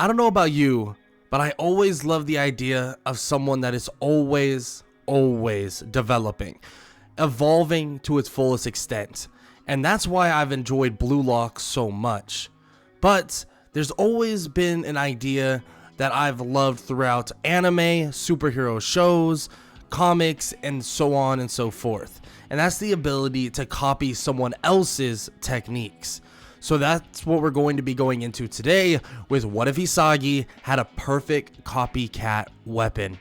I don't know about you, but I always love the idea of someone that is always developing, evolving to its fullest extent. And that's why I've enjoyed Blue Lock so much. But there's always been an idea that I've loved throughout anime, superhero shows, comics, and so on and so forth. And that's the ability to copy someone else's techniques. So that's what we're going to be going into today with what if Isagi had a perfect copycat weapon.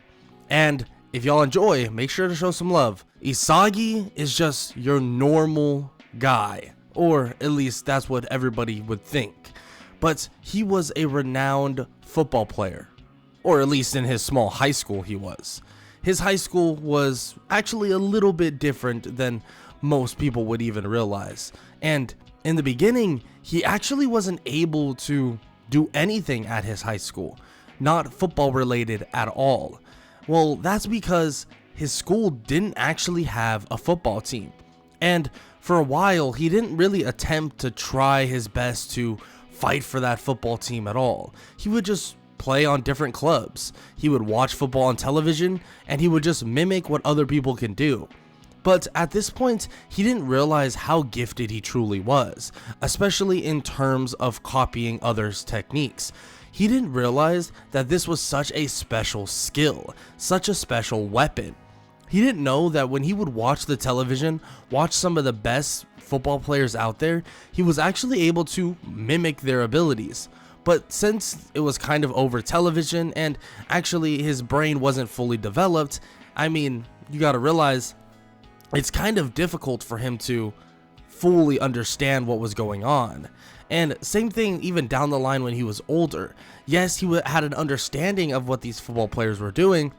And if y'all enjoy, make sure to show some love. Isagi is just your normal guy, or at least that's what everybody would think. But he was a renowned football player, or at least in his small high school he was. His high school was actually a little bit different than most people would even realize. And in the beginning, he actually wasn't able to do anything at his high school, not football related at all. Well, that's because his school didn't actually have a football team. And for a while, he didn't really attempt to try his best to fight for that football team at all. He would just play on different clubs. He would watch football on television, and he would just mimic what other people can do. But at this point, he didn't realize how gifted he truly was, especially in terms of copying others' techniques. He didn't realize that this was such a special skill, such a special weapon. He didn't know that when he would watch the television, watch some of the best football players out there, he was actually able to mimic their abilities. But since it was kind of over television and actually his brain wasn't fully developed, I mean, you gotta realize it's kind of difficult for him to fully understand what was going on. And same thing even down the line when he was older. Yes, he had an understanding of what these football players were doing,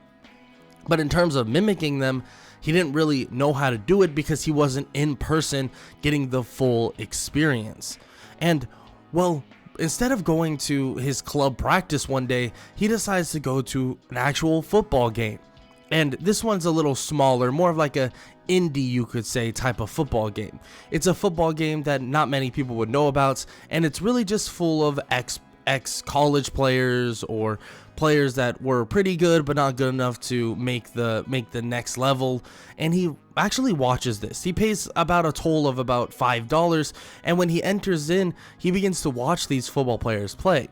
but in terms of mimicking them, he didn't really know how to do it because he wasn't in person getting the full experience. And, well, instead of going to his club practice one day, he decides to go to an actual football game. And this one's a little smaller, more of like a indie, you could say, type of football game. It's a football game that not many people would know about, and it's really just full of ex-college players or players that were pretty good but not good enough to make the next level. And he actually watches this. He pays about a toll of about $5, and when he enters in, he begins to watch these football players play.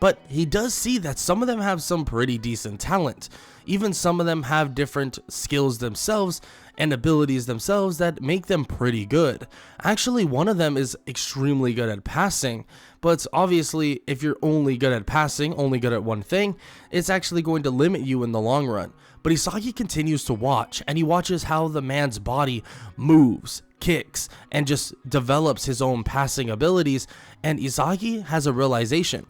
But he does see that some of them have some pretty decent talent. Even some of them have different skills themselves and abilities themselves that make them pretty good. Actually, one of them is extremely good at passing, but obviously if you're only good at passing, only good at one thing, it's actually going to limit you in the long run. But Isagi continues to watch, and he watches how the man's body moves, kicks, and just develops his own passing abilities, and Isagi has a realization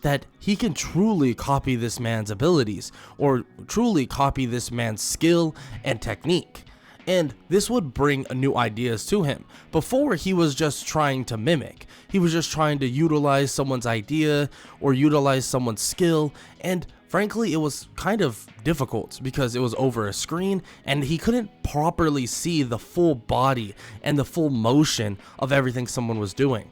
that he can truly copy this man's abilities, or truly copy this man's skill and technique. And this would bring new ideas to him. Before, he was just trying to mimic. He was just trying to utilize someone's idea or utilize someone's skill, and frankly, it was kind of difficult because it was over a screen and he couldn't properly see the full body and the full motion of everything someone was doing.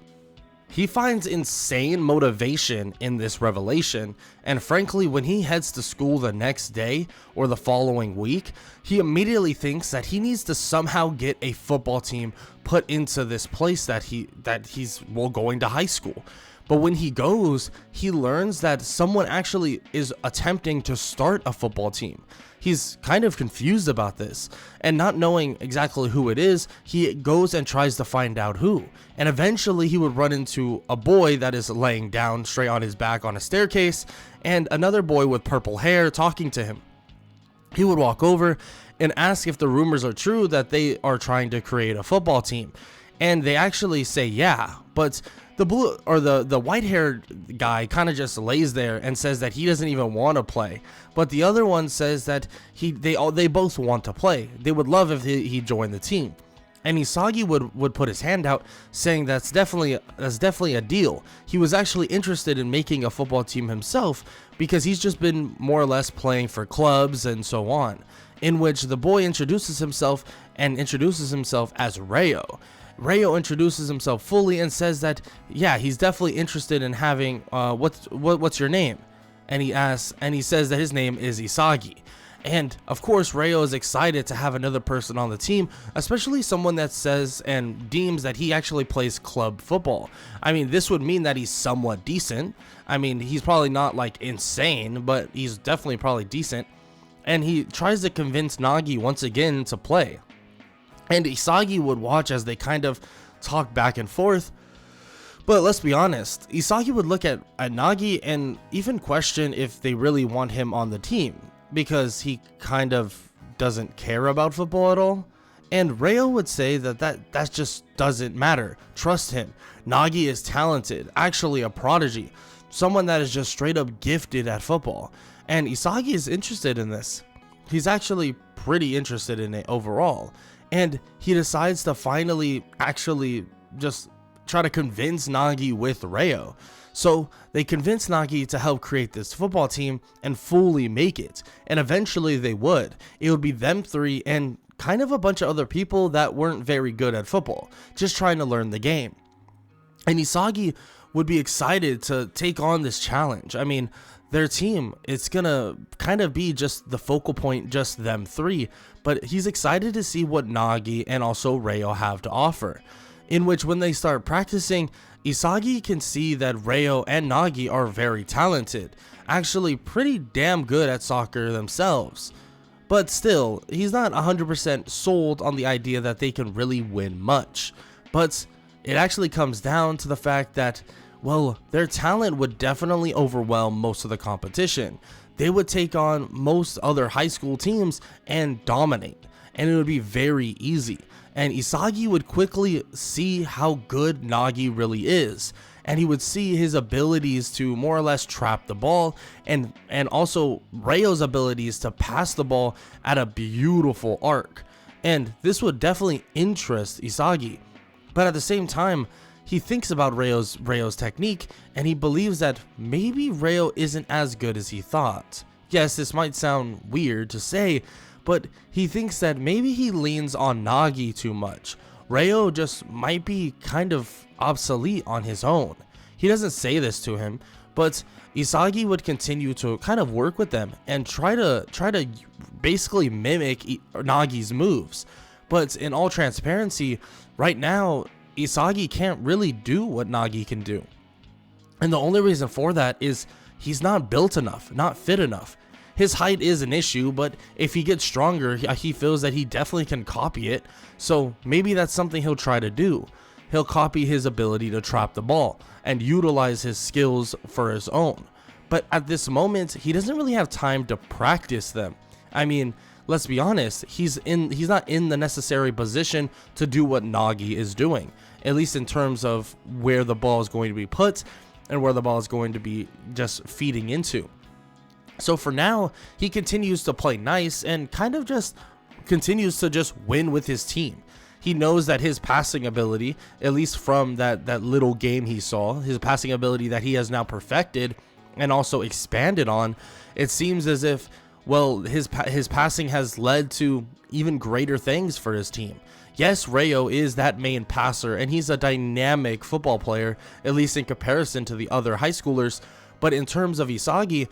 He finds insane motivation in this revelation, and frankly, when he heads to school the next day or the following week, he immediately thinks that he needs to somehow get a football team put into this place that he's going to high school. But when he goes, he learns that someone actually is attempting to start a football team. He's kind of confused about this, and not knowing exactly who it is, he goes and tries to find out who. And eventually he would run into a boy that is laying down straight on his back on a staircase, and another boy with purple hair talking to him. He would walk over and ask if the rumors are true that they are trying to create a football team. And they actually say yeah, but the blue or the white-haired guy kind of just lays there and says that he doesn't even want to play. But the other one says that they both want to play. They would love if he joined the team. And Isagi would put his hand out, saying that's definitely a deal. He was actually interested in making a football team himself because he's just been more or less playing for clubs and so on. In which the boy introduces himself as Rayo. Ryo introduces himself fully and says that, yeah, he's definitely interested in having, what's your name? And he says that his name is Isagi. And of course, Ryo is excited to have another person on the team, especially someone that says and deems that he actually plays club football. I mean, this would mean that he's somewhat decent. I mean, he's probably not like insane, but he's definitely probably decent. And he tries to convince Nagi once again to play. And Isagi would watch as they kind of talk back and forth. But let's be honest, Isagi would look at Nagi and even question if they really want him on the team, because he kind of doesn't care about football at all. And Ryo would say that just doesn't matter. Trust him. Nagi is talented, actually a prodigy, someone that is just straight up gifted at football. And Isagi is interested in this. He's actually pretty interested in it overall. And he decides to finally actually just try to convince Nagi with Ryo. So they convince Nagi to help create this football team and fully make it. And eventually they would. It would be them three and kind of a bunch of other people that weren't very good at football, just trying to learn the game. And Isagi would be excited to take on this challenge. I mean, their team, it's gonna kind of be just the focal point, just them three, but he's excited to see what Nagi and also Ryo have to offer. In which, when they start practicing, Isagi can see that Ryo and Nagi are very talented, actually pretty damn good at soccer themselves. But still, he's not 100% sold on the idea that they can really win much. But it actually comes down to the fact that, well, their talent would definitely overwhelm most of the competition. They would take on most other high school teams and dominate, and it would be very easy. And Isagi would quickly see how good Nagi really is, and he would see his abilities to more or less trap the ball, and also Ryo's abilities to pass the ball at a beautiful arc. And this would definitely interest Isagi. But at the same time, he thinks about Ryo's technique, and he believes that maybe Ryo isn't as good as he thought. Yes, this might sound weird to say, but he thinks that maybe he leans on Nagi too much. Ryo just might be kind of obsolete on his own. He doesn't say this to him, but Isagi would continue to kind of work with them and try to basically mimic Nagi's moves. But in all transparency, right now, Isagi can't really do what Nagi can do. And the only reason for that is he's not built enough, not fit enough. His height is an issue, but if he gets stronger, he feels that he definitely can copy it. So maybe that's something he'll try to do. He'll copy his ability to trap the ball and utilize his skills for his own. But at this moment, he doesn't really have time to practice them. I mean, let's be honest, he's not in the necessary position to do what Nagi is doing, at least in terms of where the ball is going to be put and where the ball is going to be just feeding into. So for now, he continues to play nice and kind of just continues to just win with his team. He knows that his passing ability, at least from that little game he saw, his passing ability that he has now perfected and also expanded on, it seems as if, well, his passing has led to even greater things for his team. Yes, Ryo is that main passer, and he's a dynamic football player, at least in comparison to the other high schoolers. But in terms of Isagi,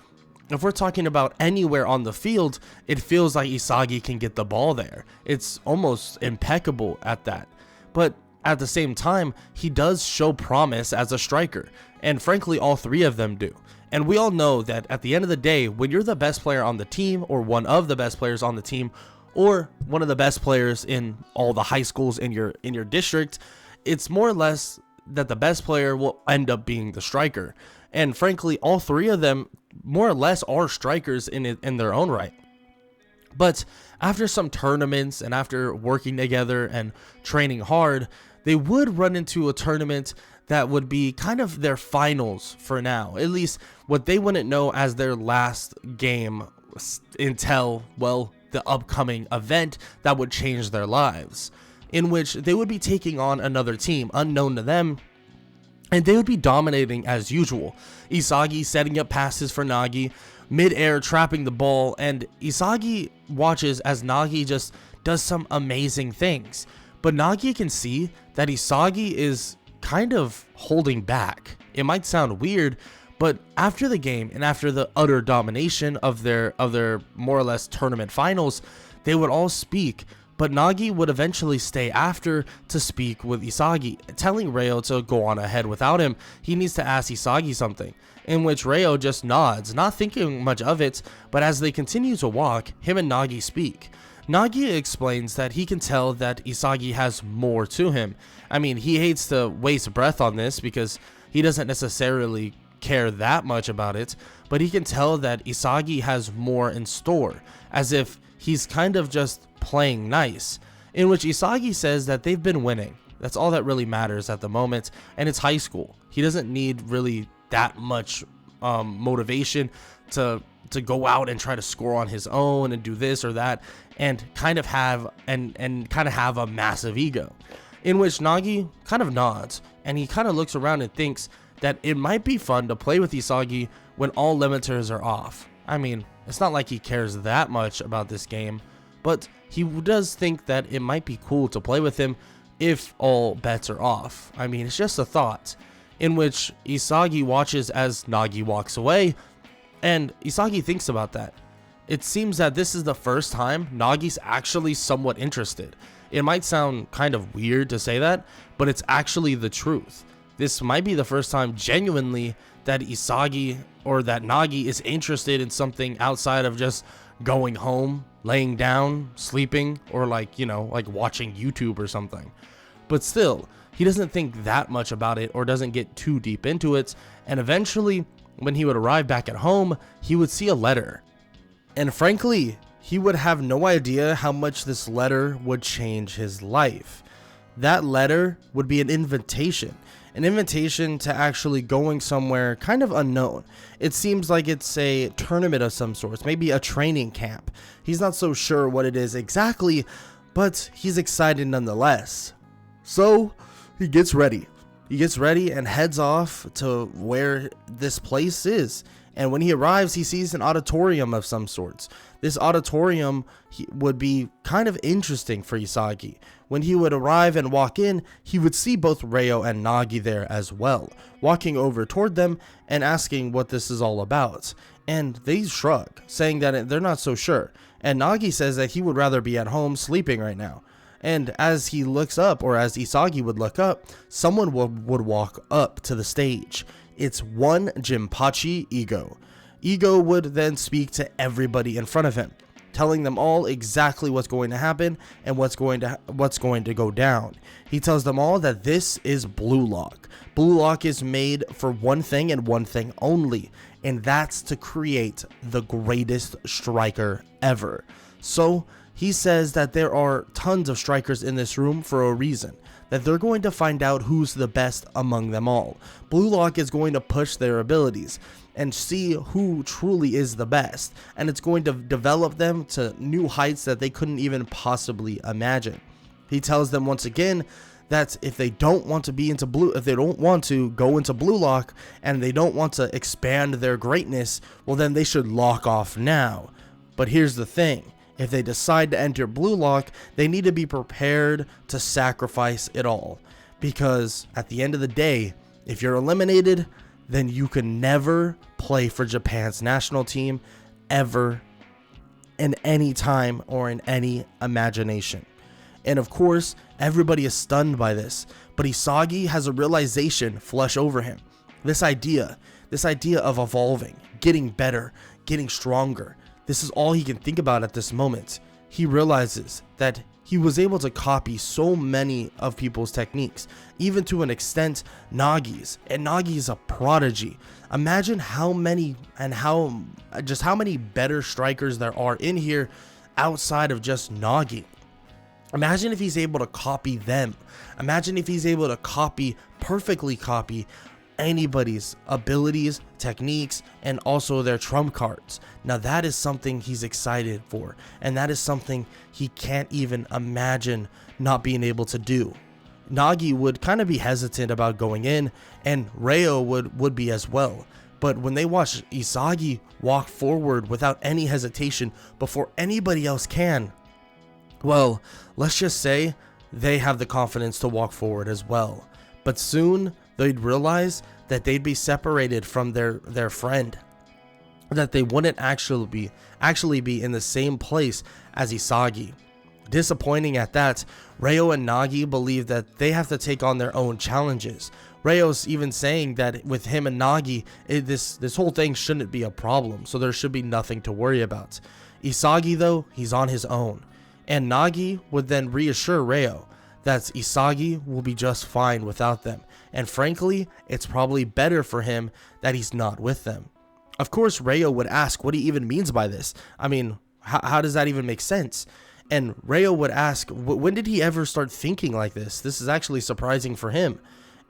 if we're talking about anywhere on the field, it feels like Isagi can get the ball there. It's almost impeccable at that. But at the same time, he does show promise as a striker, and frankly, all three of them do. And we all know that at the end of the day, when you're the best player on the team, or one of the best players on the team, or one of the best players in all the high schools in your district, it's more or less that the best player will end up being the striker. And frankly, all three of them more or less are strikers in their own right. But after some tournaments and after working together and training hard, they would run into a tournament that would be kind of their finals for now, at least what they wouldn't know as their last game until, well, the upcoming event that would change their lives, in which they would be taking on another team unknown to them, and they would be dominating as usual. Isagi setting up passes for Nagi, mid-air trapping the ball, and Isagi watches as Nagi just does some amazing things. But Nagi can see that Isagi is kind of holding back. It might sound weird, but after the game and after the utter domination of their more or less tournament finals, they would all speak, but Nagi would eventually stay after to speak with Isagi, telling Ryo to go on ahead without him. He needs to ask Isagi something, in which Ryo just nods, not thinking much of it, but as they continue to walk, him and Nagi speak. Nagi explains that he can tell that Isagi has more to him. I mean, he hates to waste breath on this because he doesn't necessarily care that much about it, but he can tell that Isagi has more in store, as if he's kind of just playing nice, in which Isagi says that they've been winning. That's all that really matters at the moment, and it's high school. He doesn't need really that much motivation to go out and try to score on his own and do this or that and kind of have a massive ego, in which Nagi kind of nods and he kind of looks around and thinks that it might be fun to play with Isagi when all limiters are off. I mean, it's not like he cares that much about this game, but he does think that it might be cool to play with him if all bets are off. I mean, it's just a thought, in which Isagi watches as Nagi walks away, and Isagi thinks about that. It seems that this is the first time Nagi's actually somewhat interested. It might sound kind of weird to say that, but it's actually the truth. This might be the first time genuinely that Isagi or that Nagi is interested in something outside of just going home, laying down, sleeping, or like watching YouTube or something. But still, he doesn't think that much about it or doesn't get too deep into it, and eventually, when he would arrive back at home, he would see a letter. And frankly, he would have no idea how much this letter would change his life. That letter would be an invitation to actually going somewhere kind of unknown. It seems like it's a tournament of some sorts, maybe a training camp. He's not so sure what it is exactly, but he's excited nonetheless. So he gets ready. And heads off to where this place is. And when he arrives, he sees an auditorium of some sorts. This auditorium would be kind of interesting for Isagi. When he would arrive and walk in, he would see both Ryo and Nagi there as well, walking over toward them and asking what this is all about. And they shrug, saying that they're not so sure. And Nagi says that he would rather be at home sleeping right now. And as he looks up, or as Isagi would look up, someone would walk up to the stage. It's one Jinpachi Ego. Ego would then speak to everybody in front of him, telling them all exactly what's going to happen and what's going to go down. He tells them all that this is Blue Lock. Blue Lock is made for one thing and one thing only, and that's to create the greatest striker ever. So he says that there are tons of strikers in this room for a reason, that they're going to find out who's the best among them all. Blue Lock is going to push their abilities and see who truly is the best, and it's going to develop them to new heights that they couldn't even possibly imagine. He tells them once again that if they don't want to go into Blue Lock and they don't want to expand their greatness, well then they should lock off now. But here's the thing. If they decide to enter Blue Lock, they need to be prepared to sacrifice it all. Because at the end of the day, if you're eliminated, then you can never play for Japan's national team ever, in any time or in any imagination. And of course, everybody is stunned by this, but Isagi has a realization flush over him. This idea of evolving, getting better, getting stronger. This is all he can think about at this moment. He realizes that he was able to copy so many of people's techniques, even to an extent Nagi's, and Nagi is a prodigy. Imagine how many better strikers there are in here outside of just Nagi. Imagine if he's able to copy them. Imagine if he's able to perfectly copy anybody's abilities, techniques, and also their trump cards. Now that is something he's excited for, and that is something he can't even imagine not being able to do. Nagi would kind of be hesitant about going in, and Ryo would be as well. But when they watch Isagi walk forward without any hesitation before anybody else can, well, let's just say they have the confidence to walk forward as well. But soon they'd realize that they'd be separated from their friend, that they wouldn't actually be in the same place as Isagi. Disappointing at that, Ryo and Nagi believe that they have to take on their own challenges. Ryo's even saying that with him and Nagi, this whole thing shouldn't be a problem, so there should be nothing to worry about. Isagi though, he's on his own, and Nagi would then reassure Ryo that Isagi will be just fine without them, and frankly, it's probably better for him that he's not with them. Of course, Ryo would ask what he even means by this. I mean, how does that even make sense? And Ryo would ask, when did he ever start thinking like this? This is actually surprising for him.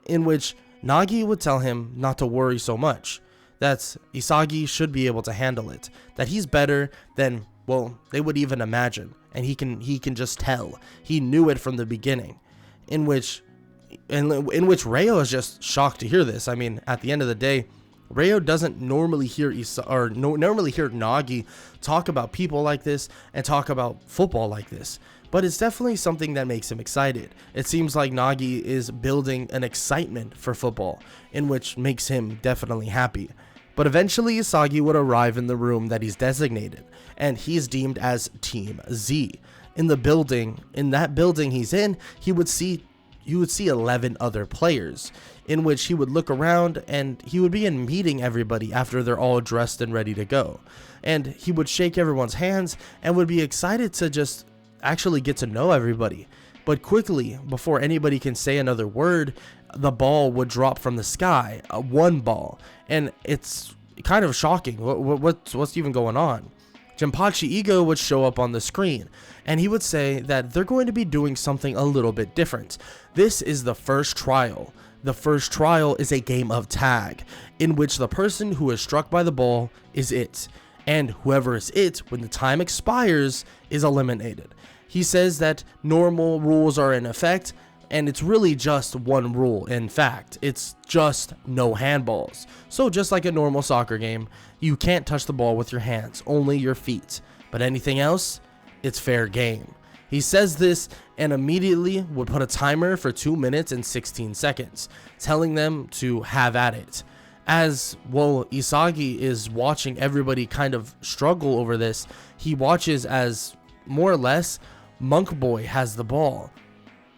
In which Nagi would tell him not to worry so much, that Isagi should be able to handle it, that he's better than, well, they would even imagine, and he can just tell. He knew it from the beginning, in which Ryo is just shocked to hear this. I mean, at the end of the day, Ryo doesn't normally hear Nagi talk about people like this and talk about football like this, but it's definitely something that makes him excited. It seems like Nagi is building an excitement for football, in which makes him definitely happy. But eventually Isagi would arrive in the room that he's designated, and he's deemed as Team Z. In that building he's in, you would see 11 other players, in which he would look around and he would begin meeting everybody after they're all dressed and ready to go. And he would shake everyone's hands and would be excited to just actually get to know everybody. But quickly, before anybody can say another word, the ball would drop from the sky, one ball. And it's kind of shocking. What's even going on? Jinpachi Ego would show up on the screen, and he would say that they're going to be doing something a little bit different. This is the first trial. The first trial is a game of tag, in which the person who is struck by the ball is it, and whoever is it, when the time expires, is eliminated. He says that normal rules are in effect, and it's really just one rule. In fact, it's just no handballs. So just like a normal soccer game, you can't touch the ball with your hands, only your feet. But anything else, it's fair game. He says this and immediately would put a timer for 2 minutes and 16 seconds, telling them to have at it. As well, Isagi is watching everybody kind of struggle over this. He watches as, more or less, Monk Boy has the ball,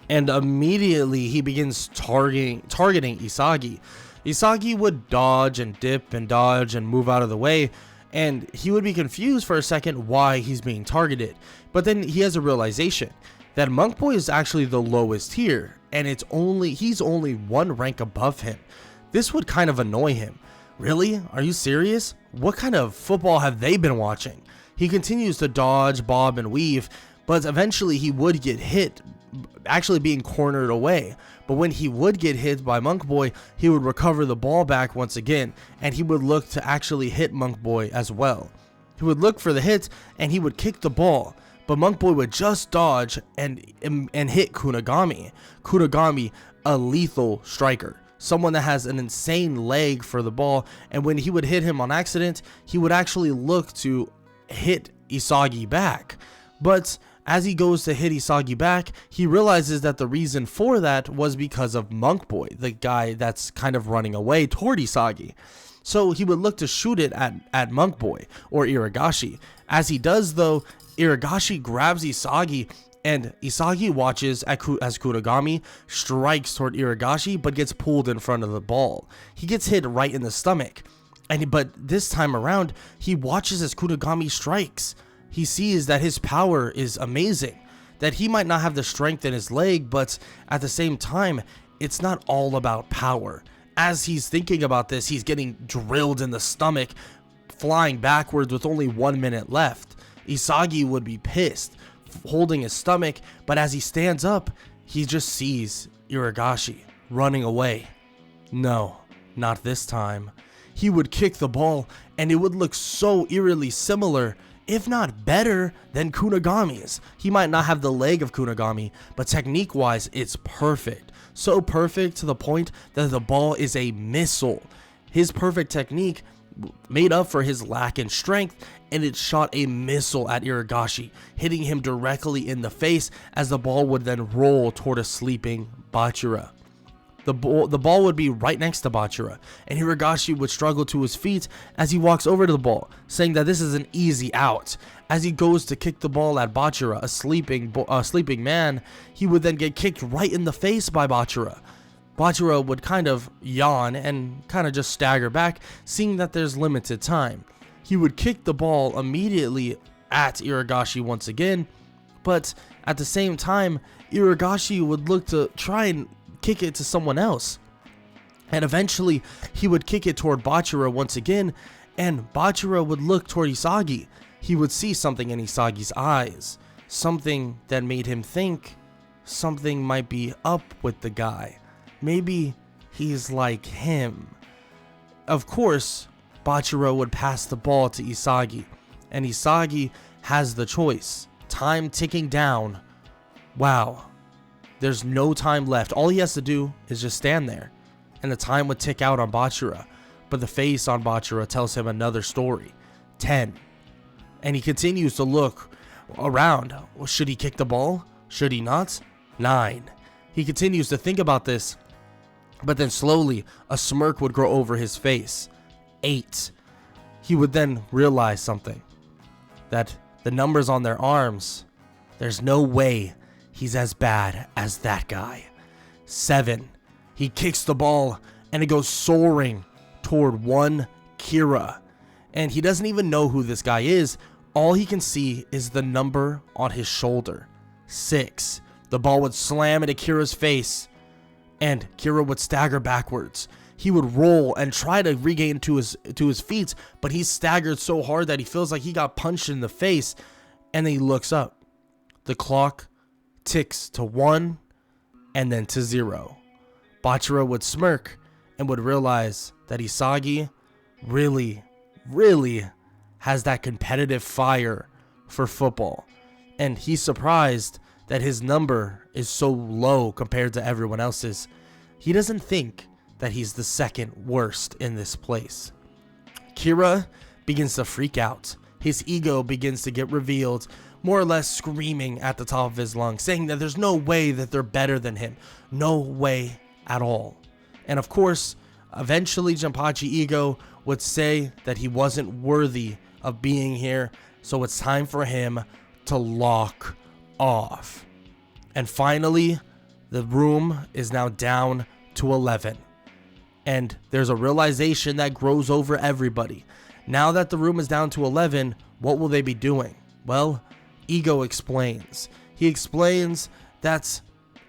and immediately he begins targeting Isagi. Isagi would dodge and dip and dodge and move out of the way, and he would be confused for a second why he's being targeted. But then he has a realization that Monk Boy is actually the lowest tier, and he's only one rank above him. This would kind of annoy him. Really? Are you serious? What kind of football have they been watching? He continues to dodge, bob, and weave, but eventually he would get hit, actually being cornered away. But when he would get hit by Monk Boy, he would recover the ball back once again, and he would look to actually hit Monk Boy as well. He would look for the hit, and he would kick the ball, but Monk Boy would just dodge and hit Kunigami. Kunigami, a lethal striker, someone that has an insane leg for the ball, and when he would hit him on accident, he would actually look to hit Isagi back. But as he goes to hit Isagi back, he realizes that the reason for that was because of Monk Boy, the guy that's kind of running away toward Isagi. So he would look to shoot it at Monk Boy or Iragashi. As he does though, Iragashi grabs Isagi, and Isagi watches as Kunigami strikes toward Iragashi but gets pulled in front of the ball. He gets hit right in the stomach, but this time around he watches as Kunigami strikes. He sees that his power is amazing, that he might not have the strength in his leg, but at the same time, it's not all about power. As he's thinking about this, he's getting drilled in the stomach, flying backwards with only 1 minute left. Isagi would be pissed, holding his stomach, but as he stands up, he just sees Iragashi running away. No, not this time. He would kick the ball, and it would look so eerily similar, if not better, than Kunigami's. He might not have the leg of Kunigami, but technique-wise, it's perfect. So perfect to the point that the ball is a missile. His perfect technique made up for his lack in strength, and it shot a missile at Iragashi, hitting him directly in the face as the ball would then roll toward a sleeping Bachira. The ball would be right next to Bachira, and Hiragashi would struggle to his feet as he walks over to the ball, saying that this is an easy out. As he goes to kick the ball at Bachira, a sleeping man, he would then get kicked right in the face by Bachira. Bachira would kind of yawn and kind of just stagger back, seeing that there's limited time. He would kick the ball immediately at Iragashi once again, but at the same time, Iragashi would look to try and kick it to someone else. And eventually, he would kick it toward Bachira once again, and Bachira would look toward Isagi. He would see something in Isagi's eyes, something that made him think something might be up with the guy. Maybe he's like him. Of course, Bachira would pass the ball to Isagi, and Isagi has the choice. Time ticking down. Wow. There's no time left. All he has to do is just stand there, and the time would tick out on Bachira. But the face on Bachira tells him another story. 10. And he continues to look around. Well, should he kick the ball? Should he not? 9. He continues to think about this, but then slowly a smirk would grow over his face. 8. He would then realize something. That the numbers on their arms, there's no way he's as bad as that guy. 7. He kicks the ball and it goes soaring toward one Kira. And he doesn't even know who this guy is. All he can see is the number on his shoulder. 6. The ball would slam into Kira's face and Kira would stagger backwards. He would roll and try to regain to his feet, but he staggered so hard that he feels like he got punched in the face, and then he looks up. The clock ticks to 1 and then to 0. Bachira would smirk and would realize that Isagi really has that competitive fire for football, and he's surprised that his number is so low compared to everyone else's. He doesn't think that he's the second worst in this place. Kira begins to freak out. His ego begins to get revealed, more or less screaming at the top of his lungs, saying that there's no way that they're better than him. No way at all. And of course, eventually Jinpachi Ego would say that he wasn't worthy of being here, so it's time for him to lock off. And finally, the room is now down to 11. And there's a realization that grows over everybody. Now that the room is down to 11, what will they be doing? Well, Ego explains. He explains that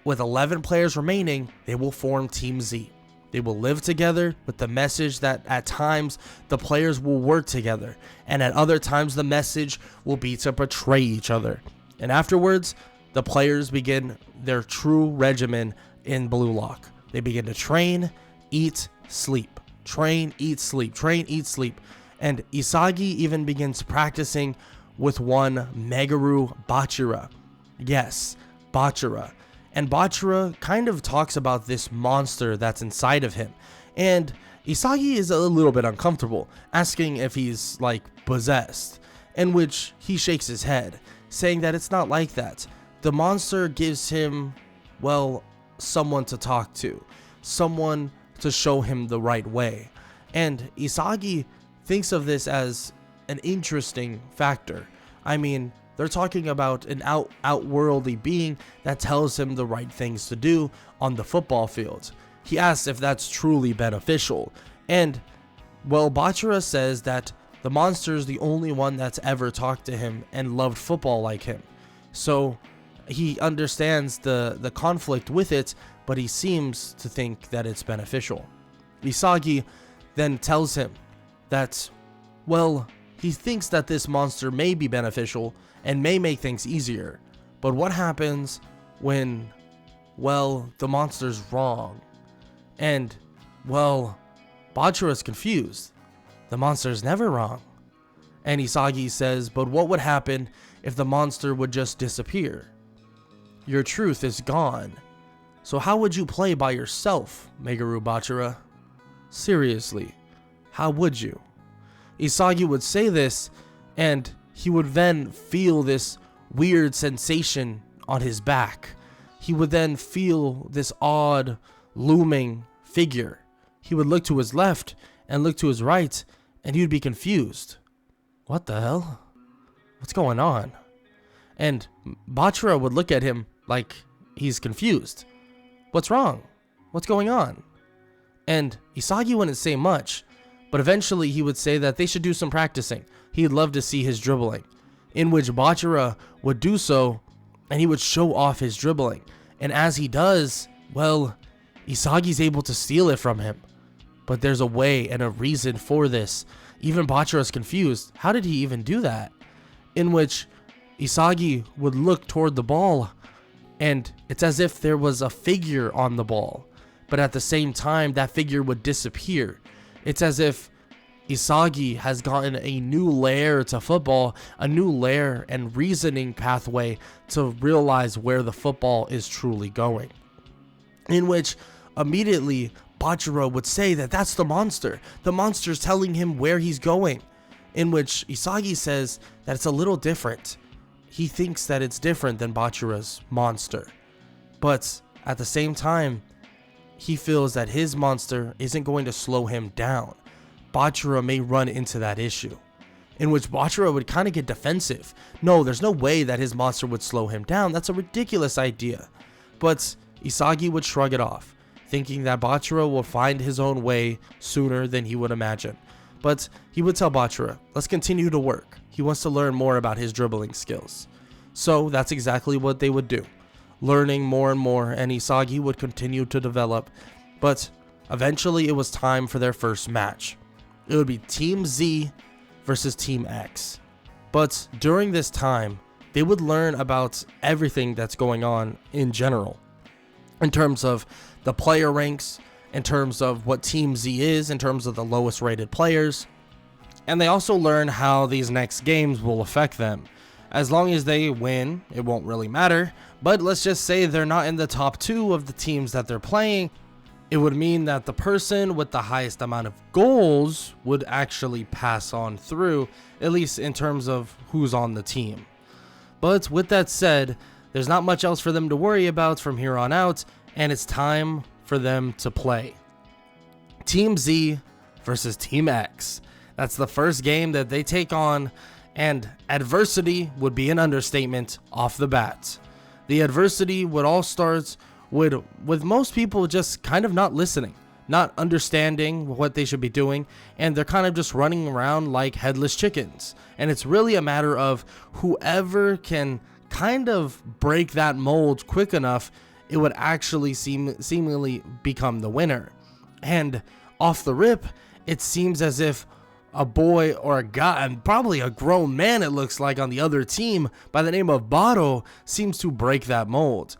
with 11 players remaining, they will form Team Z. They will live together with the message that at times the players will work together, and at other times the message will be to betray each other. And afterwards, the players begin their true regimen in Blue Lock. They begin to train, eat, sleep. Train, eat, sleep. Train, eat, sleep. And Isagi even begins practicing with one Megaru Bachira. Yes, Bachira. And Bachira kind of talks about this monster that's inside of him. And Isagi is a little bit uncomfortable, asking if he's like possessed, in which he shakes his head, saying that it's not like that. The monster gives him, well, someone to talk to, someone to show him the right way. And Isagi thinks of this as an interesting factor. I mean, they're talking about an outworldly being that tells him the right things to do on the football field. He asks if that's truly beneficial. And, well, Bachira says that the monster is the only one that's ever talked to him and loved football like him. So he understands the conflict with it, but he seems to think that it's beneficial. Isagi then tells him that, well, he thinks that this monster may be beneficial and may make things easier, but what happens when, well, the monster's wrong? And, well, Bachira's confused. The monster's never wrong. And Isagi says, but what would happen if the monster would just disappear? Your truth is gone. So how would you play by yourself, Megaru Bachira? Seriously, how would you? Isagi would say this, and he would then feel this weird sensation on his back. He would then feel this odd, looming figure. He would look to his left and look to his right, and he would be confused. What the hell? What's going on? And Bachira would look at him like he's confused. What's wrong? What's going on? And Isagi wouldn't say much, but eventually he would say that they should do some practicing. He'd love to see his dribbling, in which Bachira would do so, and he would show off his dribbling. And as he does, well, Isagi's able to steal it from him. But there's a way and a reason for this. Even Bachira's confused. How did he even do that? In which Isagi would look toward the ball, and it's as if there was a figure on the ball. But at the same time, that figure would disappear. It's as if Isagi has gotten a new layer to football, a new layer and reasoning pathway to realize where the football is truly going. In which immediately Bachira would say that that's the monster. The monster's telling him where he's going. In which Isagi says that it's a little different. He thinks that it's different than Bachira's monster. But at the same time, he feels that his monster isn't going to slow him down. Bachira may run into that issue, in which Bachira would kind of get defensive. No, there's no way that his monster would slow him down. That's a ridiculous idea. But Isagi would shrug it off, thinking that Bachira will find his own way sooner than he would imagine. But he would tell Bachira, let's continue to work. He wants to learn more about his dribbling skills. So that's exactly what they would do, learning more and more, and Isagi would continue to develop. But eventually it was time for their first match. It would be Team Z versus Team X. But during this time, they would learn about everything that's going on in general, in terms of the player ranks, in terms of what Team Z is, in terms of the lowest rated players. And they also learn how these next games will affect them. As long as they win, it won't really matter. But let's just say they're not in the top 2 of the teams that they're playing. It would mean that the person with the highest amount of goals would actually pass on through, at least in terms of who's on the team. But with that said, there's not much else for them to worry about from here on out, and it's time for them to play. Team Z versus Team X. That's the first game that they take on, and adversity would be an understatement off the bat. The adversity would all start with most people just kind of not listening, not understanding what they should be doing, and they're kind of just running around like headless chickens. And it's really a matter of whoever can kind of break that mold quick enough, it would actually seemingly become the winner. And off the rip, it seems as if a boy or a guy, and probably a grown man it looks like on the other team by the name of Bado, seems to break that mold.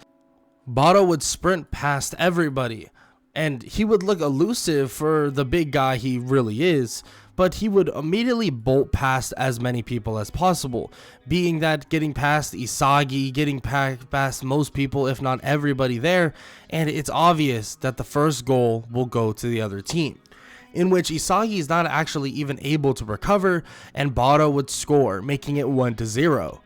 Bado would sprint past everybody, and he would look elusive for the big guy he really is, but he would immediately bolt past as many people as possible, being that getting past Isagi, getting past most people, if not everybody there, and it's obvious that the first goal will go to the other team, in which Isagi is not actually even able to recover, and Bado would score, making it 1-0.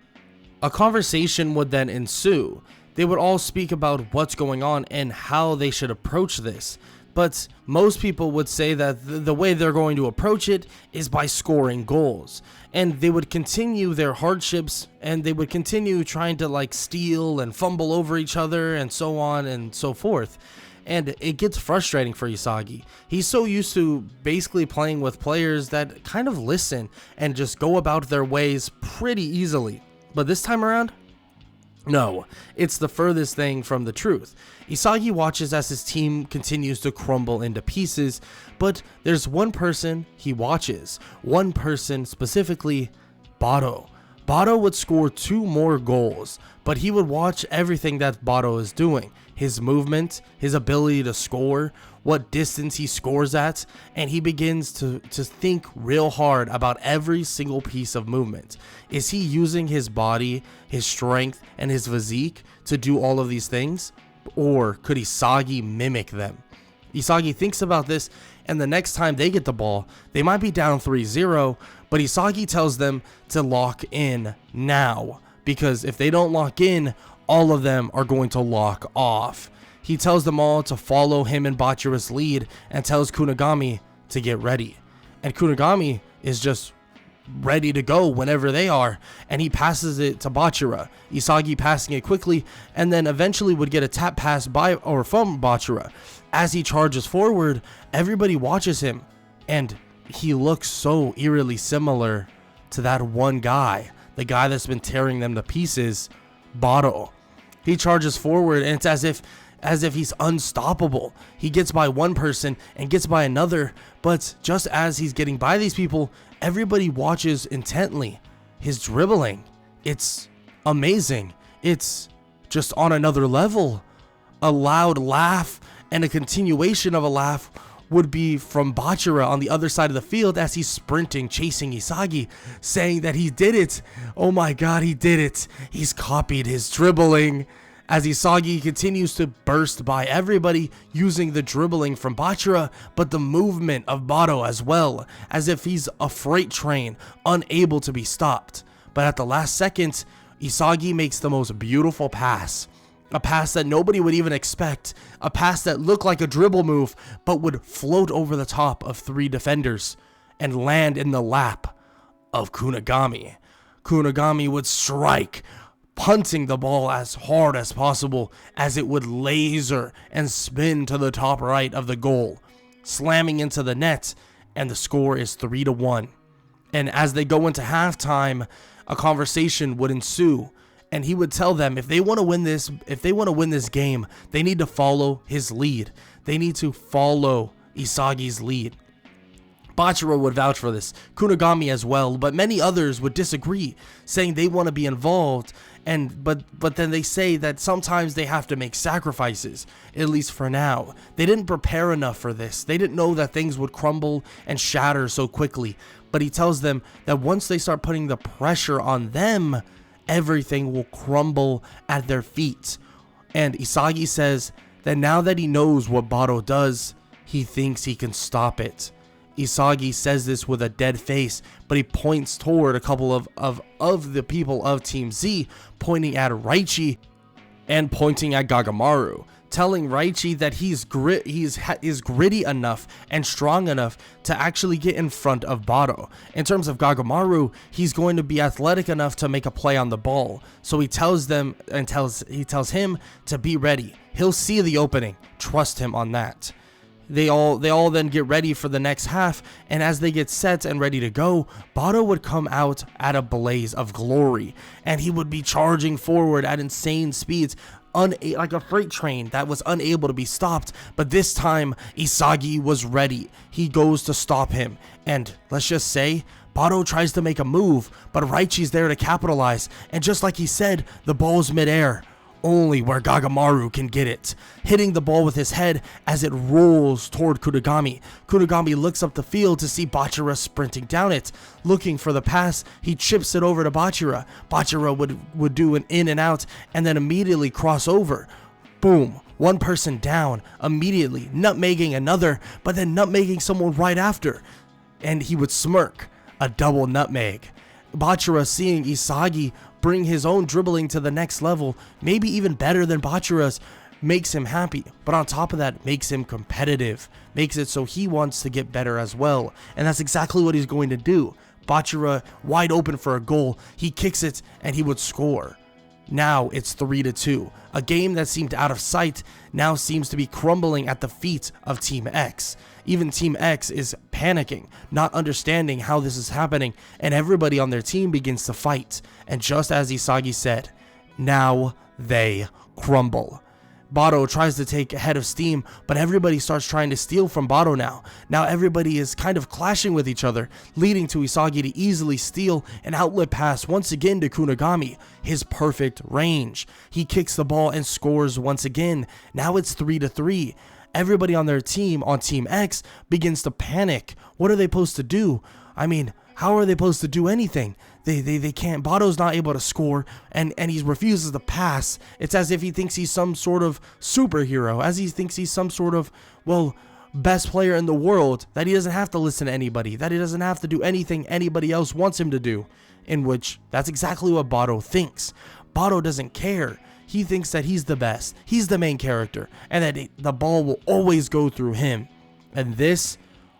A conversation would then ensue. They would all speak about what's going on and how they should approach this. But most people would say that the way they're going to approach it is by scoring goals. And they would continue their hardships, and they would continue trying to steal and fumble over each other and so on and so forth. And it gets frustrating for Isagi. He's so used to basically playing with players that kind of listen and just go about their ways pretty easily. But this time around, no, it's the furthest thing from the truth. Isagi watches as his team continues to crumble into pieces, but there's one person he watches. One person specifically, Bado. Bado would score 2 more goals, but he would watch everything that Bado is doing. His movement, his ability to score, what distance he scores at, and he begins to think real hard about every single piece of movement. Is he using his body, his strength, and his physique to do all of these things? Or could Isagi mimic them? Isagi thinks about this, and the next time they get the ball, they might be down 3-0, but Isagi tells them to lock in now, because if they don't lock in, all of them are going to lock off. He tells them all to follow him and Bachira's lead and tells Kunigami to get ready. And Kunigami is just ready to go whenever they are, and he passes it to Bachira. Isagi passing it quickly, and then eventually would get a tap pass from Bachira. As he charges forward, everybody watches him, and he looks so eerily similar to that one guy, the guy that's been tearing them to pieces, Bado. He charges forward, and it's as if he's unstoppable. He gets by one person and gets by another, but just as he's getting by these people, everybody watches intently. His dribbling, it's amazing. It's just on another level. A loud laugh and a continuation of a laugh would be from Bachira on the other side of the field as he's sprinting, chasing Isagi, saying that he did it. Oh my god, he did it. He's copied his dribbling. As Isagi continues to burst by everybody using the dribbling from Bachira, but the movement of Bado as well, as if he's a freight train, unable to be stopped. But at the last second, Isagi makes the most beautiful pass. A pass that nobody would even expect. A pass that looked like a dribble move, but would float over the top of 3 defenders and land in the lap of Kunigami. Kunigami would strike, punting the ball as hard as possible as it would laser and spin to the top right of the goal, slamming into the net, and the score is 3-1. And as they go into halftime, a conversation would ensue, and he would tell them if they want to win this game, they need to follow his lead. They need to follow Isagi's lead. Bachira would vouch for this, Kunigami as well, but many others would disagree, saying they want to be involved, but then they say that sometimes they have to make sacrifices, at least for now. They didn't prepare enough for this. They didn't know that things would crumble and shatter so quickly, but he tells them that once they start putting the pressure on them, everything will crumble at their feet. And Isagi says that now that he knows what Bado does, he thinks he can stop it. Isagi says this with a dead face, but he points toward a couple of the people of Team Z, pointing at Raichi and pointing at Gagamaru, telling Raichi that he's gritty enough and strong enough to actually get in front of Bado. In terms of Gagamaru, he's going to be athletic enough to make a play on the ball. So he tells them and tells him to be ready. He'll see the opening. Trust him on that. They all then get ready for the next half, and as they get set and ready to go, Bado would come out at a blaze of glory, and he would be charging forward at insane speeds, like a freight train that was unable to be stopped. But this time, Isagi was ready. He goes to stop him, and let's just say, Bado tries to make a move, but Raichi's there to capitalize, and just like he said, the ball's midair, only where Gagamaru can get it, hitting the ball with his head as it rolls toward Kunigami. Kunigami looks up the field to see Bachira sprinting down it. Looking for the pass, he chips it over to Bachira. Bachira would do an in and out and then immediately cross over. Boom. One person down, immediately nutmegging another, but then nutmegging someone right after. And he would smirk. A double nutmeg. Bachira, seeing Isagi bring his own dribbling to the next level, maybe even better than Bachira's, makes him happy, but on top of that, makes him competitive, makes it so he wants to get better as well, and that's exactly what he's going to do. Bachira wide open for a goal, he kicks it, and he would score. Now it's 3-2. A game that seemed out of sight now seems to be crumbling at the feet of Team X. Even Team X is panicking, not understanding how this is happening, and everybody on their team begins to fight. And just as Isagi said, now they crumble. Bado tries to take a head of steam, but everybody starts trying to steal from Bado now. Now everybody is kind of clashing with each other, leading to Isagi to easily steal an outlet pass once again to Kunigami, his perfect range. He kicks the ball and scores once again. Now it's 3-3. Everybody on their team, on Team X, begins to panic. What are they supposed to do? I mean, how are they supposed to do anything? They can't. Bado's not able to score, and he refuses to pass. It's as if he thinks he's some sort of superhero, as he thinks he's some sort of, well, best player in the world, that he doesn't have to listen to anybody, that he doesn't have to do anything anybody else wants him to do. In which that's exactly what Bato thinks. Bato doesn't care. He thinks that he's the best, he's the main character, and that the ball will always go through him. And this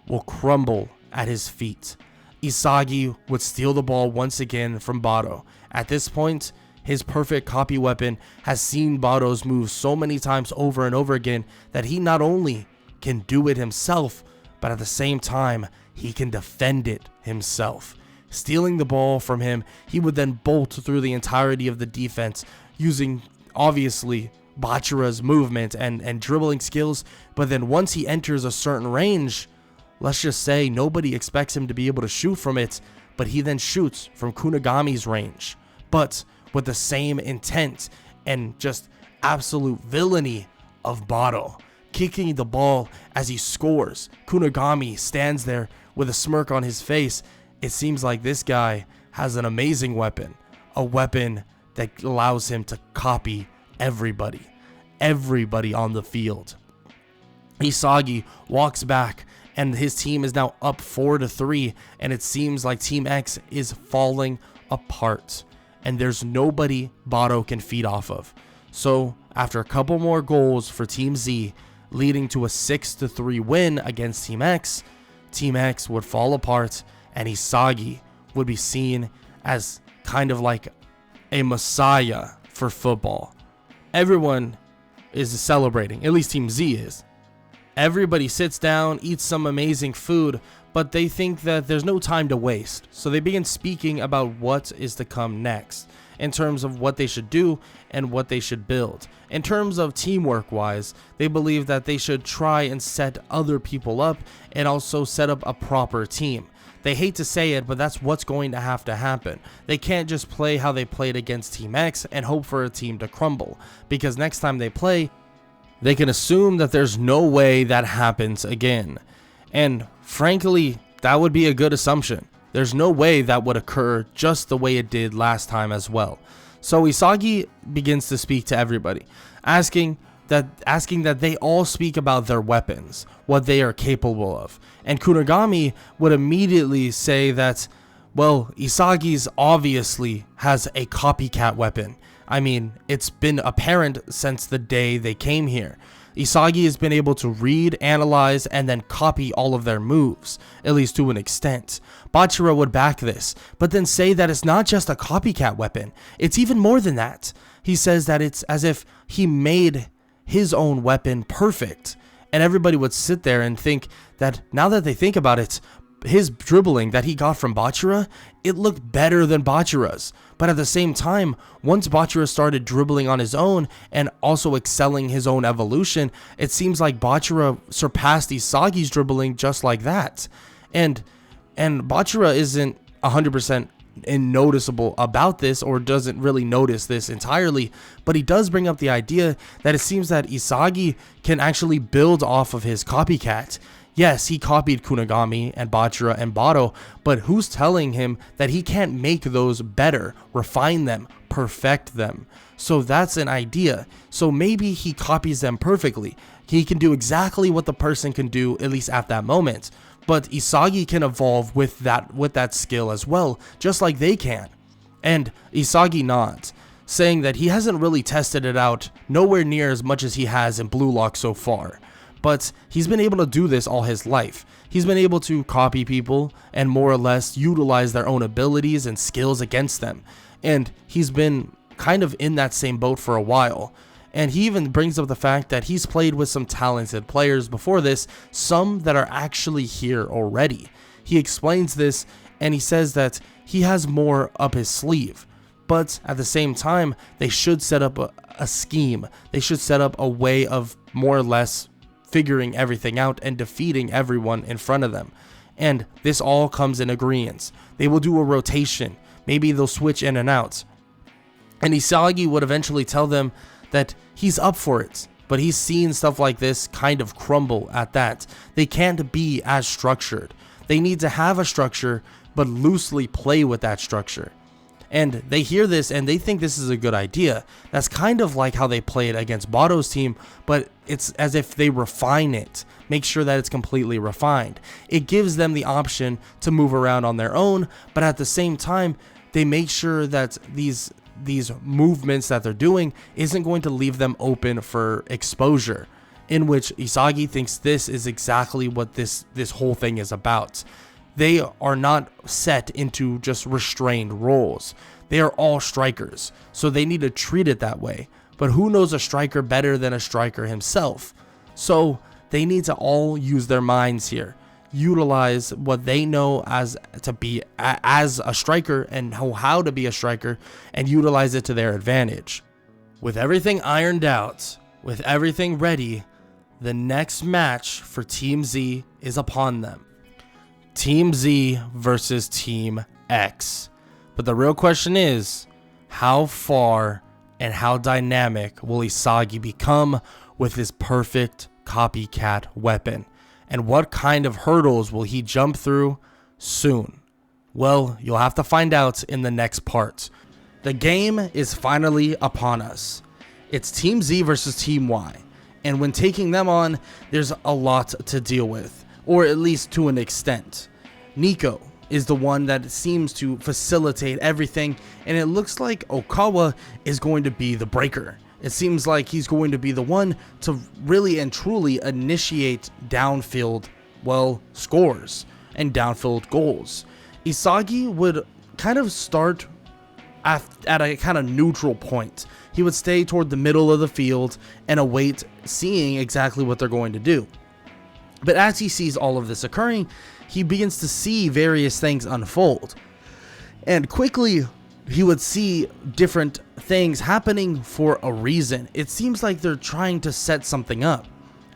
will crumble at his feet. Isagi would steal the ball once again from Bato. At this point, his perfect copy weapon has seen Bato's moves so many times over and over again that he not only can do it himself, but at the same time, he can defend it himself. Stealing the ball from him, he would then bolt through the entirety of the defense using, obviously, Bachira's movement and dribbling skills. But then once he enters a certain range, let's just say nobody expects him to be able to shoot from it, but he then shoots from Kunigami's range. But with the same intent and just absolute villainy of Bato, kicking the ball as he scores. Kunigami stands there with a smirk on his face. It seems like this guy has an amazing weapon, a weapon that allows him to copy everybody on the field. Isagi walks back and his team is now up 4-3, and it seems like Team X is falling apart and there's nobody Bato can feed off of. So after a couple more goals for Team Z, leading to a 6-3 win against Team X would fall apart, and Isagi would be seen as kind of like a messiah for football. Everyone is celebrating, at least Team Z is. Everybody sits down, eats some amazing food, but they think that there's no time to waste. So they begin speaking about what is to come next, in terms of what they should do and what they should build. In terms of teamwork wise, they believe that they should try and set other people up and also set up a proper team. They hate to say it, but that's what's going to have to happen. They can't just play how they played against Team X and hope for a team to crumble, because next time they play, they can assume that there's no way that happens again. And frankly, that would be a good assumption. There's no way that would occur just the way it did last time as well. So Isagi begins to speak to everybody, asking that they all speak about their weapons, what they are capable of. And Kunigami would immediately say that, well, Isagi's obviously has a copycat weapon. I mean, it's been apparent since the day they came here. Isagi has been able to read, analyze, and then copy all of their moves, at least to an extent. Bachira would back this, but then say that it's not just a copycat weapon, it's even more than that. He says that it's as if he made his own weapon perfect, and everybody would sit there and think that, now that they think about it, his dribbling that he got from Bachira, it looked better than Bachira's. But at the same time, once Bachira started dribbling on his own and also excelling his own evolution, it seems like Bachira surpassed Isagi's dribbling just like that. And Bachira isn't 100% noticeable about this, or doesn't really notice this entirely, but he does bring up the idea that it seems that Isagi can actually build off of his copycat. Yes, he copied Kunigami and Bachira and Bato, but who's telling him that he can't make those better, refine them, perfect them? So that's an idea. So maybe he copies them perfectly. He can do exactly what the person can do, at least at that moment. But Isagi can evolve with that skill as well, just like they can. And Isagi nods, saying that he hasn't really tested it out nowhere near as much as he has in Blue Lock so far. But he's been able to do this all his life. He's been able to copy people and more or less utilize their own abilities and skills against them. And he's been kind of in that same boat for a while. And he even brings up the fact that he's played with some talented players before this, some that are actually here already. He explains this and he says that he has more up his sleeve. But at the same time, they should set up a scheme. They should set up a way of more or less figuring everything out and defeating everyone in front of them. And this all comes in agreement. They will do a rotation. Maybe they'll switch in and out. And Isagi would eventually tell them that he's up for it, but he's seen stuff like this kind of crumble at that. They can't be as structured. They need to have a structure, but loosely play with that structure. And they hear this and they think this is a good idea. That's kind of like how they played against Bato's team, but it's as if they refine it, make sure that it's completely refined. It gives them the option to move around on their own, but at the same time, they make sure that these movements that they're doing isn't going to leave them open for exposure, in which Isagi thinks this is exactly what this whole thing is about. They are not set into just restrained roles. They are all strikers, so they need to treat it that way. But who knows a striker better than a striker himself? So they need to all use their minds here, utilize what they know as a striker and how to be a striker, and utilize it to their advantage. With everything ironed out, with everything ready, the next match for Team Z is upon them. Team Z versus Team X. But the real question is, how far and how dynamic will Isagi become with his perfect copycat weapon? And what kind of hurdles will he jump through soon? Well, you'll have to find out in the next part. The game is finally upon us. It's Team Z versus Team Y. And when taking them on, there's a lot to deal with, or at least to an extent. Nico is the one that seems to facilitate everything, and it looks like Okawa is going to be the breaker. It seems like he's going to be the one to really and truly initiate downfield, scores and downfield goals. Isagi would kind of start at a kind of neutral point. He would stay toward the middle of the field and await seeing exactly what they're going to do. But as he sees all of this occurring, he begins to see various things unfold. And quickly, he would see different things happening for a reason. It seems like they're trying to set something up.